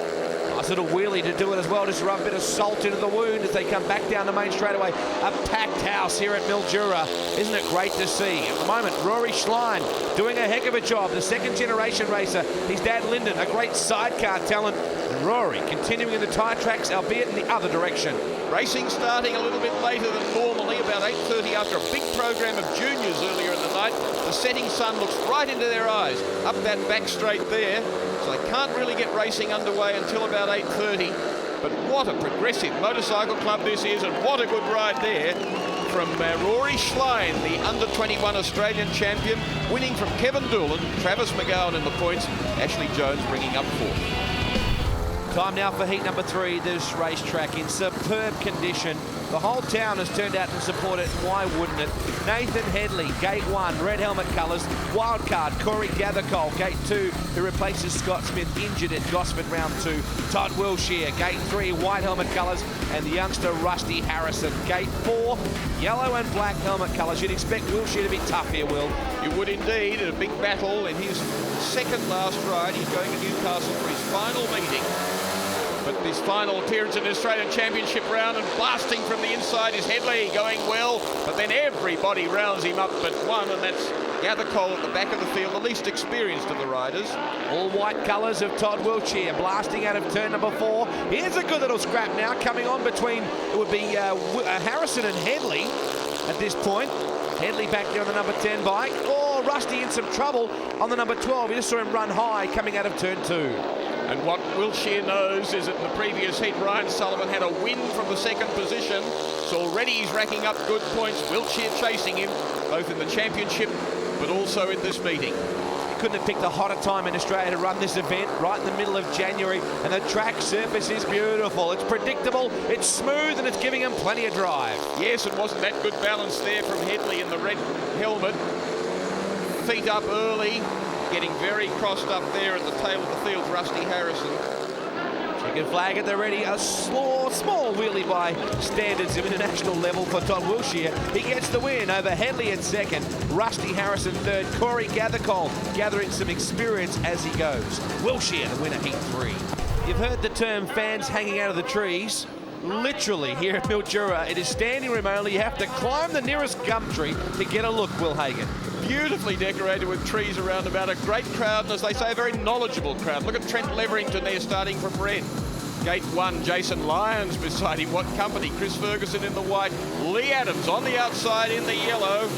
Nice little wheelie to do it as well, just rub a bit of salt into the wound as they come back down the main straightaway. A packed house here at Mildura. Isn't it great to see? At the moment, Rory Schlein doing a heck of a job. The 2nd generation racer. His dad, Lyndon, a great sidecar talent. And Rory continuing in the tyre tracks, albeit in the other direction. Racing starting a little bit later than normally, about 8:30 after a big program of juniors earlier in the night. The setting sun looks right into their eyes, up that back straight there. So they can't really get racing underway until about 8:30. But what a progressive motorcycle club this is, and what a good ride there from Rory Schlein, the under-21 Australian champion, winning from Kevin Doolan, Travis McGowan in the points, Ashley Jones bringing up 4th. Time now for heat number 3, this racetrack in superb condition. The whole town has turned out to support it. Why wouldn't it? Nathan Headley, Gate 1, red helmet colours. Wildcard, Corey Gathercole, Gate 2, who replaces Scott Smith, injured at Gosford round 2. Todd Wilshire, Gate 3, white helmet colours. And the youngster Rusty Harrison, Gate 4, yellow and black helmet colours. You'd expect Wilshire to be tough here, Will. You would indeed. A big battle in his 2nd last ride. He's going to Newcastle for his final meeting. But this final appearance in the Australian Championship round, and blasting from the inside is Headley, going well, but then everybody rounds him up but one, and that's Gathercole at the back of the field, the least experienced of the riders. All white colours of Todd Wilshire, blasting out of turn number 4. Here's a good little scrap now coming on between, it would be Harrison and Headley at this point. Headley back there on the number 10 bike. Oh, 4. Rusty in some trouble on the number 12. You just saw him run high coming out of turn 2. And what Wiltshire knows is that in the previous heat, Ryan Sullivan had a win from the second position. So already he's racking up good points. Wiltshire chasing him, both in the championship, but also in this meeting. Couldn't have picked a hotter time in Australia to run this event, right in the middle of January, and the track surface is beautiful. It's predictable, it's smooth, and it's giving them plenty of drive. Yes, it wasn't that good balance there from Headley in the red helmet. Feet up early, getting very crossed up there at the tail of the field, Rusty Harrison. Chicken flag at the ready, a small wheelie by standards of international level for Todd Wiltshire. He gets the win over Headley in second, Rusty Harrison third, Corey Gathercole gathering some experience as he goes. Wiltshire the winner, heat 3. You've heard the term fans hanging out of the trees. Literally here at Mildura, it is standing room only. You have to climb the nearest gum tree to get a look, Will Hagan. Beautifully decorated with trees around about. A great crowd, and as they say, a very knowledgeable crowd. Look at Trent Leverington there starting from red. Gate 1, Jason Lyons beside him. What company? Chris Ferguson in the white. Lee Adams on the outside in the yellow.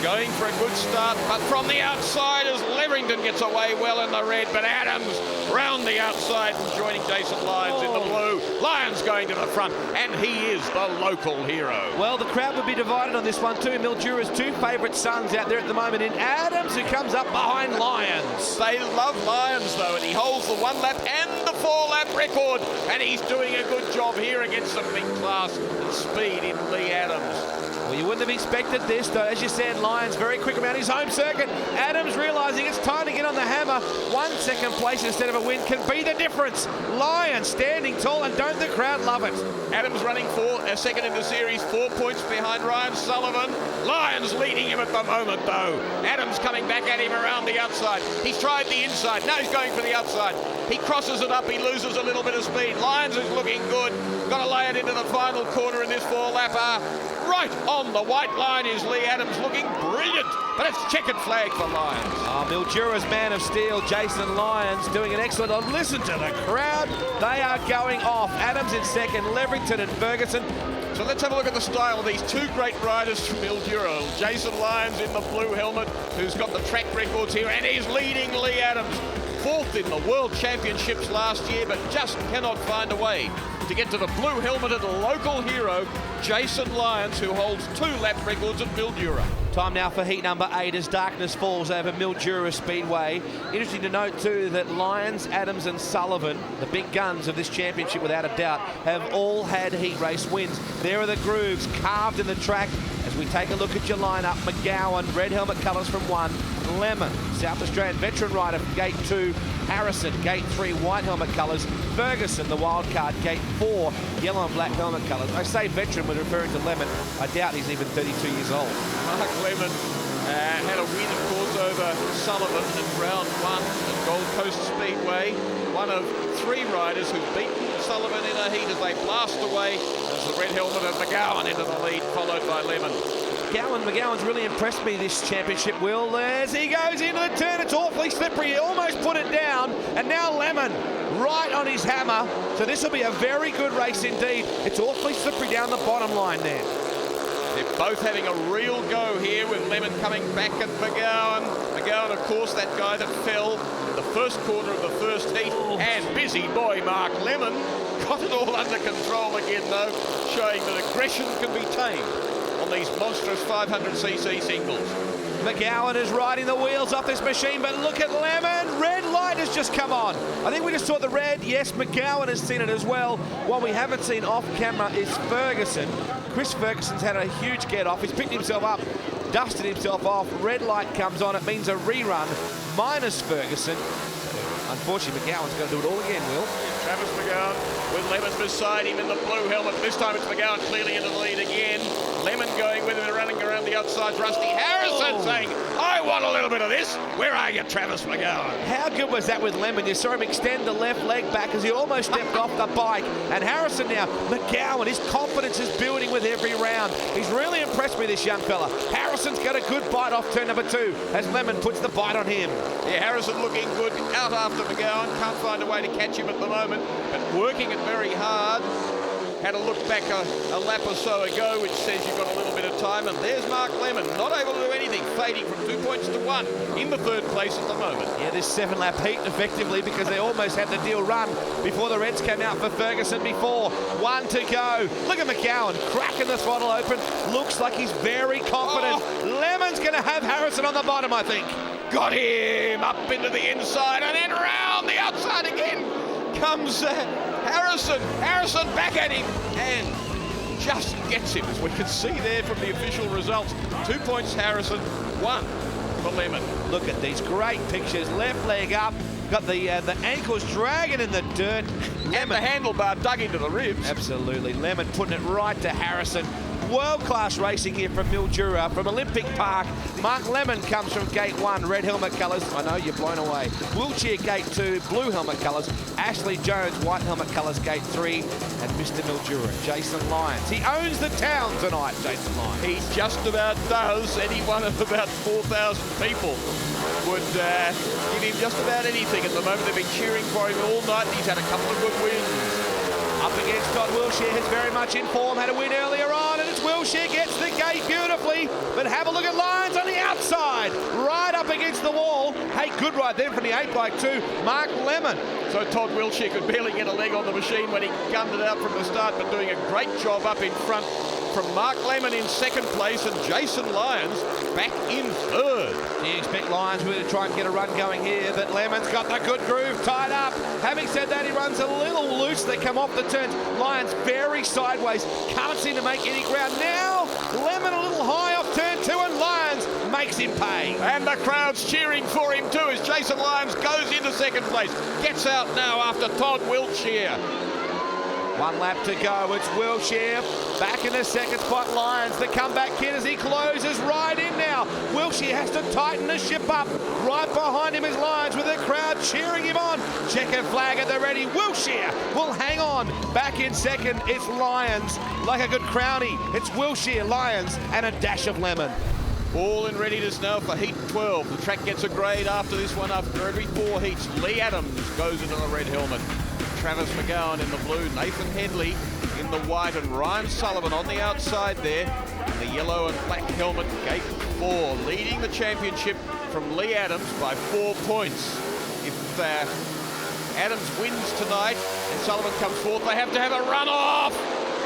Going for a good start, but from the outside as Leverington gets away well in the red, but Adams round the outside and joining Jason Lyons in the blue. Lyons going to the front, and he is the local hero. Well, the crowd would be divided on this one too. Mildura's two favourite sons out there at the moment in Adams, who comes up behind Lyons. They love Lyons though, and he holds the 1 lap and the 4 lap record, and he's doing a good job here against some big class and speed in Lee Adams. Well, you wouldn't have expected this, though. As you said, Lyons very quick around his home circuit. Adams realising it's time to get on the hammer. 1 second place instead of a win can be the difference. Lyons standing tall, and don't the crowd love it? Adams running second in the series, 4 points behind Ryan Sullivan. Lyons leading him at the moment, though. Adams coming back at him around the outside. He's tried the inside. Now he's going for the outside. He crosses it up. He loses a little bit of speed. Lyons is looking good. Got to lay it into the final corner in this 4-lapper. Right on the white line is Lee Adams, looking brilliant, but it's checkered flag for Lyons. Mildura's man of steel, Jason Lyons, doing an excellent job. Listen to the crowd. They are going off. Adams in second, Leverington and Ferguson. So let's have a look at the style of these two great riders from Mildura. Jason Lyons in the blue helmet, who's got the track records here, and he's leading Lee Adams. 4th in the World Championships last year, but just cannot find a way to get to the blue helmeted local hero, Jason Lyons, who holds 2 lap records at Mildura. Time now for heat number 8 as darkness falls over Mildura Speedway. Interesting to note too that Lyons, Adams and Sullivan, the big guns of this championship without a doubt, have all had heat race wins. There are the grooves carved in the track as we take a look at your lineup. McGowan, red helmet colours from 1. Lemon, South Australian veteran rider from gate 2. Harrison, gate 3, white helmet colours. Ferguson, the wild card, gate 4, yellow and black helmet colours. I say veteran when referring to Lemon. I doubt he's even 32 years old. Mark Lemon had a win, of course, over Sullivan in round 1 at Gold Coast Speedway. One of 3 riders who've beaten Sullivan in a heat as they blast away as the red helmet of McGowan into the lead, followed by Lemon. McGowan's really impressed me this championship, Will. As he goes into the turn, it's awfully slippery. He almost put it down, and now Lemon right on his hammer. So this will be a very good race indeed. It's awfully slippery down the bottom line there. They're both having a real go here with Lemon coming back at McGowan. McGowan, of course, that guy that fell in the first corner of the first heat. And busy boy Mark Lemon got it all under control again, though, showing that aggression can be tamed on these monstrous 500cc singles. McGowan is riding the wheels off this machine, but look at Lemon. Red light has just come on. I think we just saw the red. Yes, McGowan has seen it as well. What we haven't seen off camera is Ferguson. Chris Ferguson's had a huge get off. He's picked himself up, dusted himself off. Red light comes on. It means a rerun minus Ferguson. Unfortunately, McGowan's going to do it all again, Will. Travis McGowan with Lemon beside him in the blue helmet. This time it's McGowan clearly into the lead again. Lemon going with him, running around the outside. Rusty Harrison saying, I want a little bit of this. Where are you, Travis McGowan? How good was that with Lemon? You saw him extend the left leg back as he almost stepped off the bike. And Harrison now, McGowan, his confidence is building with every round. He's really impressed me, this young fella. Harrison's got a good bite off turn number 2 as Lemon puts the bite on him. Yeah, Harrison looking good out after McGowan. Can't find a way to catch him at the moment, but working it very hard. Had a look back a lap or so ago, which says you've got a little bit of time, and there's Mark Lemon, not able to do anything. fading from 2 points to 1 in the third place at the moment. Yeah, this 7-lap heat effectively, because they almost had the deal run before the Reds came out for Ferguson before. 1 to go. Look at McGowan cracking the throttle open. Looks like he's very confident. Lemon's going to have Harrison on the bottom, I think. Got him up into the inside and then round the outside again comes Harrison. Harrison back at him and just gets him, as we can see there from the official results. 2 points Harrison, 1 for Lemon. Look at these great pictures. Left leg up, got the ankles dragging in the dirt. And the handlebar dug into the ribs. Absolutely. Lemon putting it right to Harrison. World-class racing here from Mildura, from Olympic Park. Mark Lemon comes from Gate 1, red helmet colours. I know, you're blown away. Wiltshire, Gate 2, blue helmet colours. Ashley Jones, white helmet colours, Gate 3. And Mr. Mildura, Jason Lyons. He owns the town tonight, Jason Lyons. He just about does. Any one of about 4,000 people would give him just about anything at the moment. They've been cheering for him all night. He's had a couple of good wins. Up against Todd Wiltshire, who's very much in form, had a win earlier on, and it's Wiltshire gets the gate beautifully. But have a look at Lyons on the outside, right up against the wall. Hey, good ride there from the 8x2, Mark Lemon. So Todd Wiltshire could barely get a leg on the machine when he gunned it out from the start, but doing a great job up in front from Mark Lemon in second place and Jason Lyons back in third. You expect Lyons really to try and get a run going here, but Lemon's got the good groove tied up. Having said that, he runs a little loose. They come off the turns. Lyons very sideways, can't seem to make any ground. Now, Lemon a little high off turn 2, and Lyons makes him pay. And the crowd's cheering for him too as Jason Lyons goes into second place. Gets out now after Todd Wiltshire. 1 lap to go. It's Wiltshire back in the second spot. Lyons, the comeback kid, as he closes right in now. Wiltshire has to tighten the ship up. Right behind him is Lyons with the crowd cheering him on. Checkered flag at the ready. Wiltshire will hang on. Back in second, it's Lyons. Like a good crownie, it's Wiltshire, Lyons, and a dash of Lemon. All in readiness now for heat 12. The track gets a grade after this one. After every 4 heats, Lee Adams goes into the red helmet. Travis McGowan in the blue, Nathan Headley in the white, and Ryan Sullivan on the outside there. The yellow and black helmet, gate 4, leading the championship from Lee Adams by 4 points. If Adams wins tonight and Sullivan comes fourth, they have to have a run-off.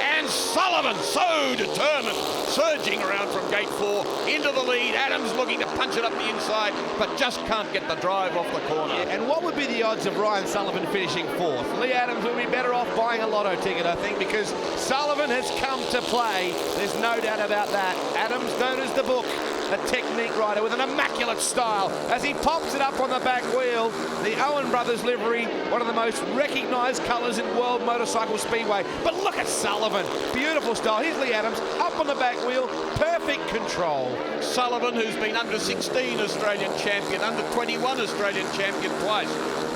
And Sullivan, so determined, surging around from gate 4 into the lead. Adams looking to punch it up the inside, but just can't get the drive off the corner. Yeah, and what would be the odds of Ryan Sullivan finishing fourth? Lee Adams will be better off buying a lotto ticket, I think, because Sullivan has come to play. There's no doubt about that. Adams, known as the Book, a technique rider with an immaculate style as he pops it up on the back wheel. The Owen Brothers livery, one of the most recognised colours in World Motorcycle Speedway. But look at Sullivan, beautiful style. Here's Lee Adams up on the back wheel, perfect control. Sullivan, who's been under 16 Australian champion, under 21 Australian champion twice,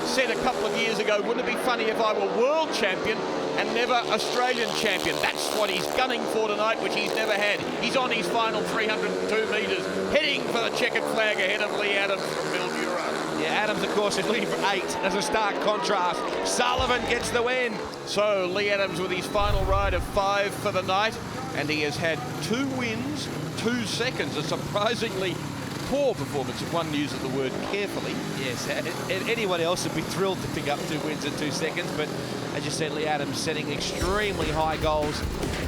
said a couple of years ago, wouldn't it be funny if I were world champion and never Australian champion? That's what he's gunning for tonight, which he's never had. He's on his final 302 metres, heading for the checkered flag ahead of Lee Adams from Mildura. Yeah, Adams, of course, is looking for 8 as a stark contrast. Sullivan gets the win. So Lee Adams with his final ride of 5 for the night, and he has had 2 wins, 2 seconds, a surprisingly poor performance, if one uses the word carefully. Yes, anyone else would be thrilled to pick up 2 wins in 2 seconds, but as you said, Lee Adams setting extremely high goals.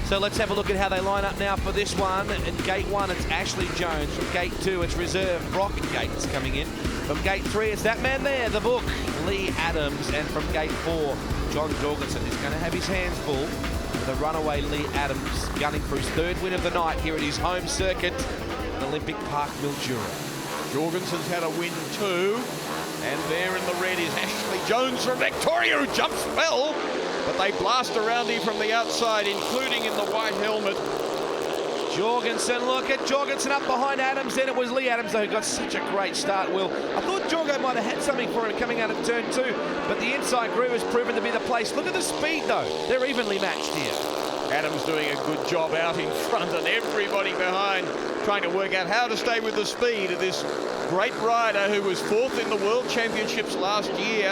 So let's have a look at how they line up now for this one. In gate 1, it's Ashley Jones. From gate 2, it's reserve Brock Gates coming in. From gate 3, it's that man there, the Book, Lee Adams. And from gate 4, John Jorgensen is going to have his hands full with a runaway Lee Adams gunning for his 3rd win of the night here at his home circuit, Olympic Park, Mildura. Jorgensen's had a win too, and there in the red is Ashley Jones from Victoria, who jumps well, but they blast around him from the outside, including in the white helmet. Jorgensen, look at Jorgensen up behind Adams. Then it was Lee Adams, though, who got such a great start, Will. I thought Jorgo might have had something for him coming out of turn 2, but the inside groove has proven to be the place. Look at the speed, though. They're evenly matched here. Adams doing a good job out in front and everybody behind, trying to work out how to stay with the speed of this great rider who was 4th in the World Championships last year.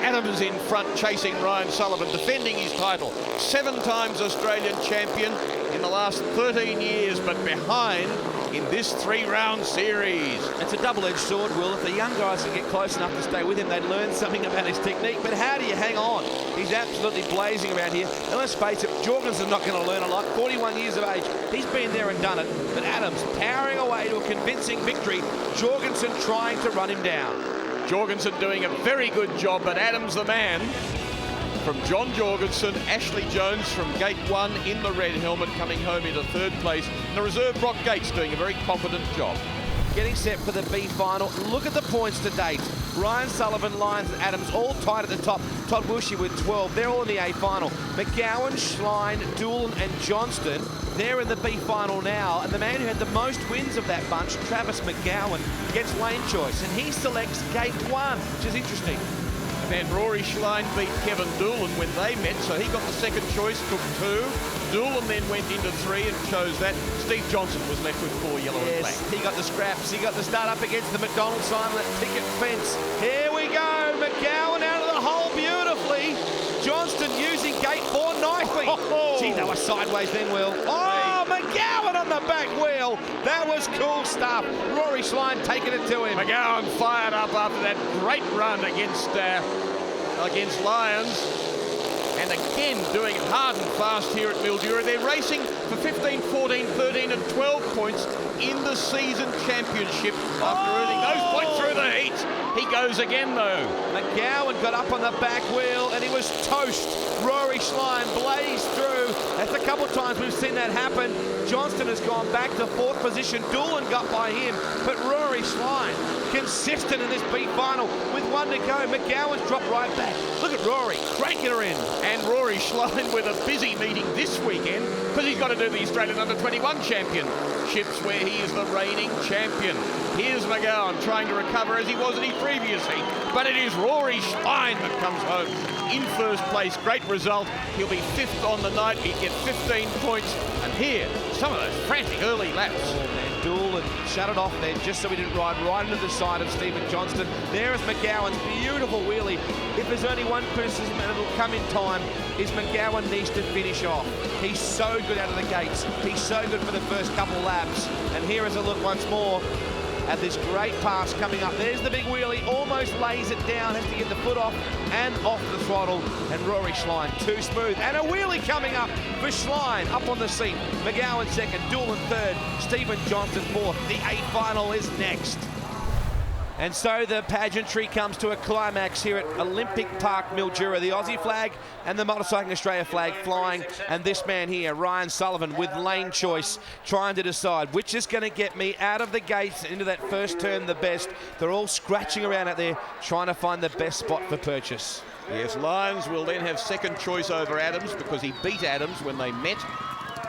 Adams in front chasing Ryan Sullivan, defending his title. 7 times Australian champion in the last 13 years, but behind in this 3-round series. It's a double-edged sword, Will. If the young guys can get close enough to stay with him, they'd learn something about his technique. But how do you hang on? He's absolutely blazing around here. And let's face it, Jorgensen's not going to learn a lot. 41 years of age. He's been there and done it. But Adams powering away to a convincing victory. Jorgensen trying to run him down. Jorgensen doing a very good job, but Adams the man. From John Jorgensen, Ashley Jones from Gate 1 in the red helmet coming home into third place. And the reserve Brock Gates doing a very competent job. Getting set for the B final. Look at the points to date. Ryan Sullivan, Lyons and Adams all tied at the top. Todd Wilshire with 12. They're all in the A final. McGowan, Schlein, Doolan and Johnston, they're in the B final now. And the man who had the most wins of that bunch, Travis McGowan, gets lane choice. And he selects Gate 1, which is interesting. And Rory Schlein beat Kevin Doolan when they met, so he got the second choice, took 2. Doolan then went into 3 and chose that. Steve Johnson was left with 4 yellow and black. He got the scraps. He got the start up against the McDonald's sign, that picket fence. Here we go. McGowan out of the hole beautifully. Johnston using Gate 4 nicely. Gee, they were sideways then, Will. Oh, McGowan on the back wheel. That was cool stuff. Rory Schlein taking it to him. McGowan fired up after that great run against Lyons. And again, doing it hard and fast here at Mildura. They're racing for 15, 14, 13 and 12 points in the season championship after earning those points through the heat. He goes again, though. McGowan got up on the back wheel and he was toast. Rory Schlein blazed through. That's a couple of times we've seen that happen. Johnston has gone back to 4th position. Doolan got by him, but Rory Schlein consistent in this B final with 1 to go. McGowan's dropped right back. Look at Rory cranking her in. And Rory Schlein with a busy meeting this weekend because he's got to do the Australian Under-21 Championships where he is the reigning champion. Here's McGowan trying to recover as he was in his previous heat, but it is Rory Schlein that comes home in first place. Great result. He'll be 5th on the night. He'd get 15 points. And here, some of those frantic early laps. Doolan shut it off there just so he didn't ride right into the side of Stephen Johnston. There is McGowan's beautiful wheelie. If there's only one criticism, and it'll come in time, is McGowan needs to finish off. He's so good out of the gates. He's so good for the first couple laps. And here is a look once more at this great pass coming up. There's the big wheelie, almost lays it down, has to get the foot off and off the throttle. And Rory Schlein, too smooth. And a wheelie coming up for Schlein, up on the seat. McGowan 2nd, Doolan 3rd, Stephen Johnston 4th. The A final is next. And so the pageantry comes to a climax here at Olympic Park, Mildura. The Aussie flag and the Motorcycling Australia flag flying. And this man here, Ryan Sullivan, with lane choice, trying to decide which is going to get me out of the gates into that first turn the best. They're all scratching around out there, trying to find the best spot for purchase. Yes, Lyons will then have second choice over Adams because he beat Adams when they met.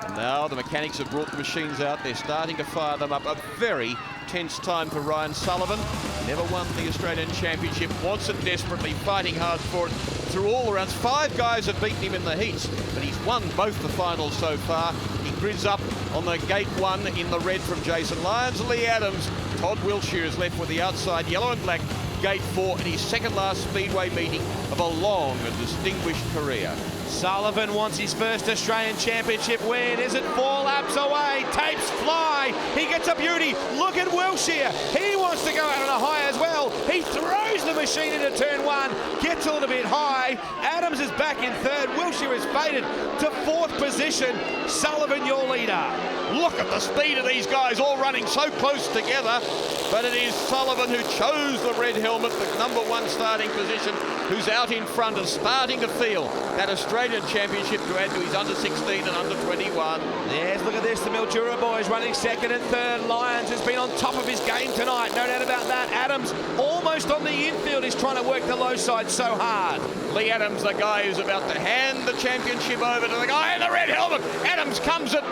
And now the mechanics have brought the machines out. They're starting to fire them up. A very tense time for Ryan Sullivan. Never won the Australian Championship. Wants it desperately, fighting hard for it through all the rounds. 5 guys have beaten him in the heats, but he's won both the finals so far. He grids up on the Gate 1 in the red from Jason Lyons. Lee Adams. Todd Wilshire is left with the outside yellow and black Gate 4 in his second last Speedway meeting of a long and distinguished career. Sullivan wants his first Australian Championship win. Is it 4 laps away? Tapes fly. He gets a beauty. Look at Wilshire. He wants to go out on a high as well. He throws the machine into turn 1. Gets a little bit high. Adams is back in 3rd. Wilshire is faded to 4th position. Sullivan, your leader. Look at the speed of these guys all running so close together. But it is Sullivan who chose the red helmet, the #1 starting position, who's out in front and starting to feel that Australian Championship to add to his under-16 and under-21. Yes, look at this. The Mildura boys running 2nd and 3rd. Lyons has been on top of his game tonight. No doubt about that. Adams almost on the infield. He's trying to work the low side so hard. Lee Adams, the guy who's about to hand the championship over to the guy in the red helmet. Adams comes at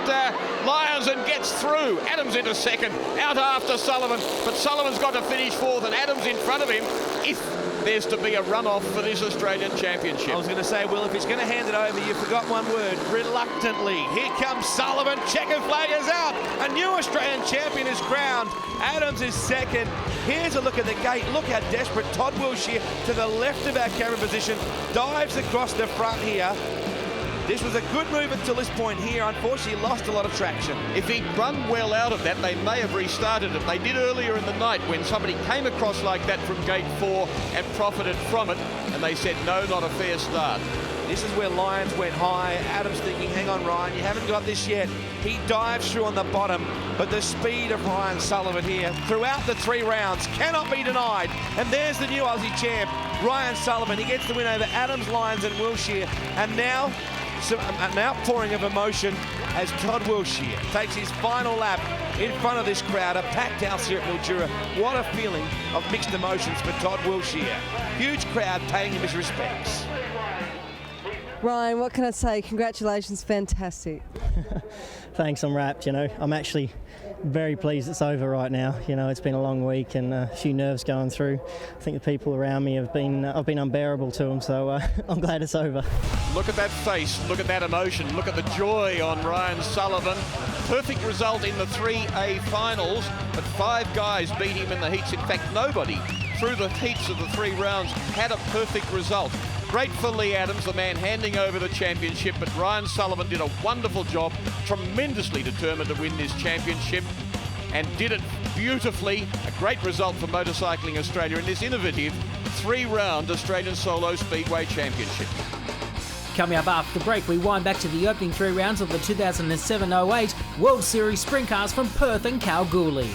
Lyons and gets through. Adams into 2nd, out after Sullivan, but Sullivan's got to finish 4th and Adams in front of him if there's to be a runoff for this Australian Championship. I was going to say, Will, if he's going to hand it over, you forgot one word, reluctantly. Here comes Sullivan, checkered flag is out. A new Australian champion is crowned. Adams is 2nd. Here's a look at the gate. Look how desperate. Todd Wilshire to the left of our camera position, dives across the front here. This was a good move until this point here. Unfortunately, lost a lot of traction. If he'd run well out of that, they may have restarted it. They did earlier in the night when somebody came across like that from gate 4 and profited from it, and they said, no, not a fair start. This is where Lyons went high. Adams thinking, hang on, Ryan, you haven't got this yet. He dives through on the bottom, but the speed of Ryan Sullivan here throughout the 3 rounds cannot be denied. And there's the new Aussie champ, Ryan Sullivan. He gets the win over Adams, Lyons and Wilshire. And now, an outpouring of emotion as Todd Wilshire takes his final lap in front of this crowd, a packed house here at Mildura. What a feeling of mixed emotions for Todd Wilshire. Huge crowd paying him his respects. Ryan, what can I say? Congratulations, fantastic. Thanks, I'm wrapped, you know. I'm actually very pleased it's over right now. You know, it's been a long week and a few nerves going through. I think the people around me have been, I've been unbearable to them, so I'm glad it's over. Look at that face, look at that emotion, look at the joy on Ryan Sullivan. Perfect result in the 3A finals, but 5 guys beat him in the heats. In fact, nobody through the heats of the 3 rounds had a perfect result. Great for Lee Adams, the man handing over the championship, but Ryan Sullivan did a wonderful job, tremendously determined to win this championship, and did it beautifully. A great result for Motorcycling Australia in this innovative 3-round Australian Solo Speedway Championship. Coming up after the break, we wind back to the opening 3 rounds of the 2007-08 World Series Sprint Cars from Perth and Kalgoorlie.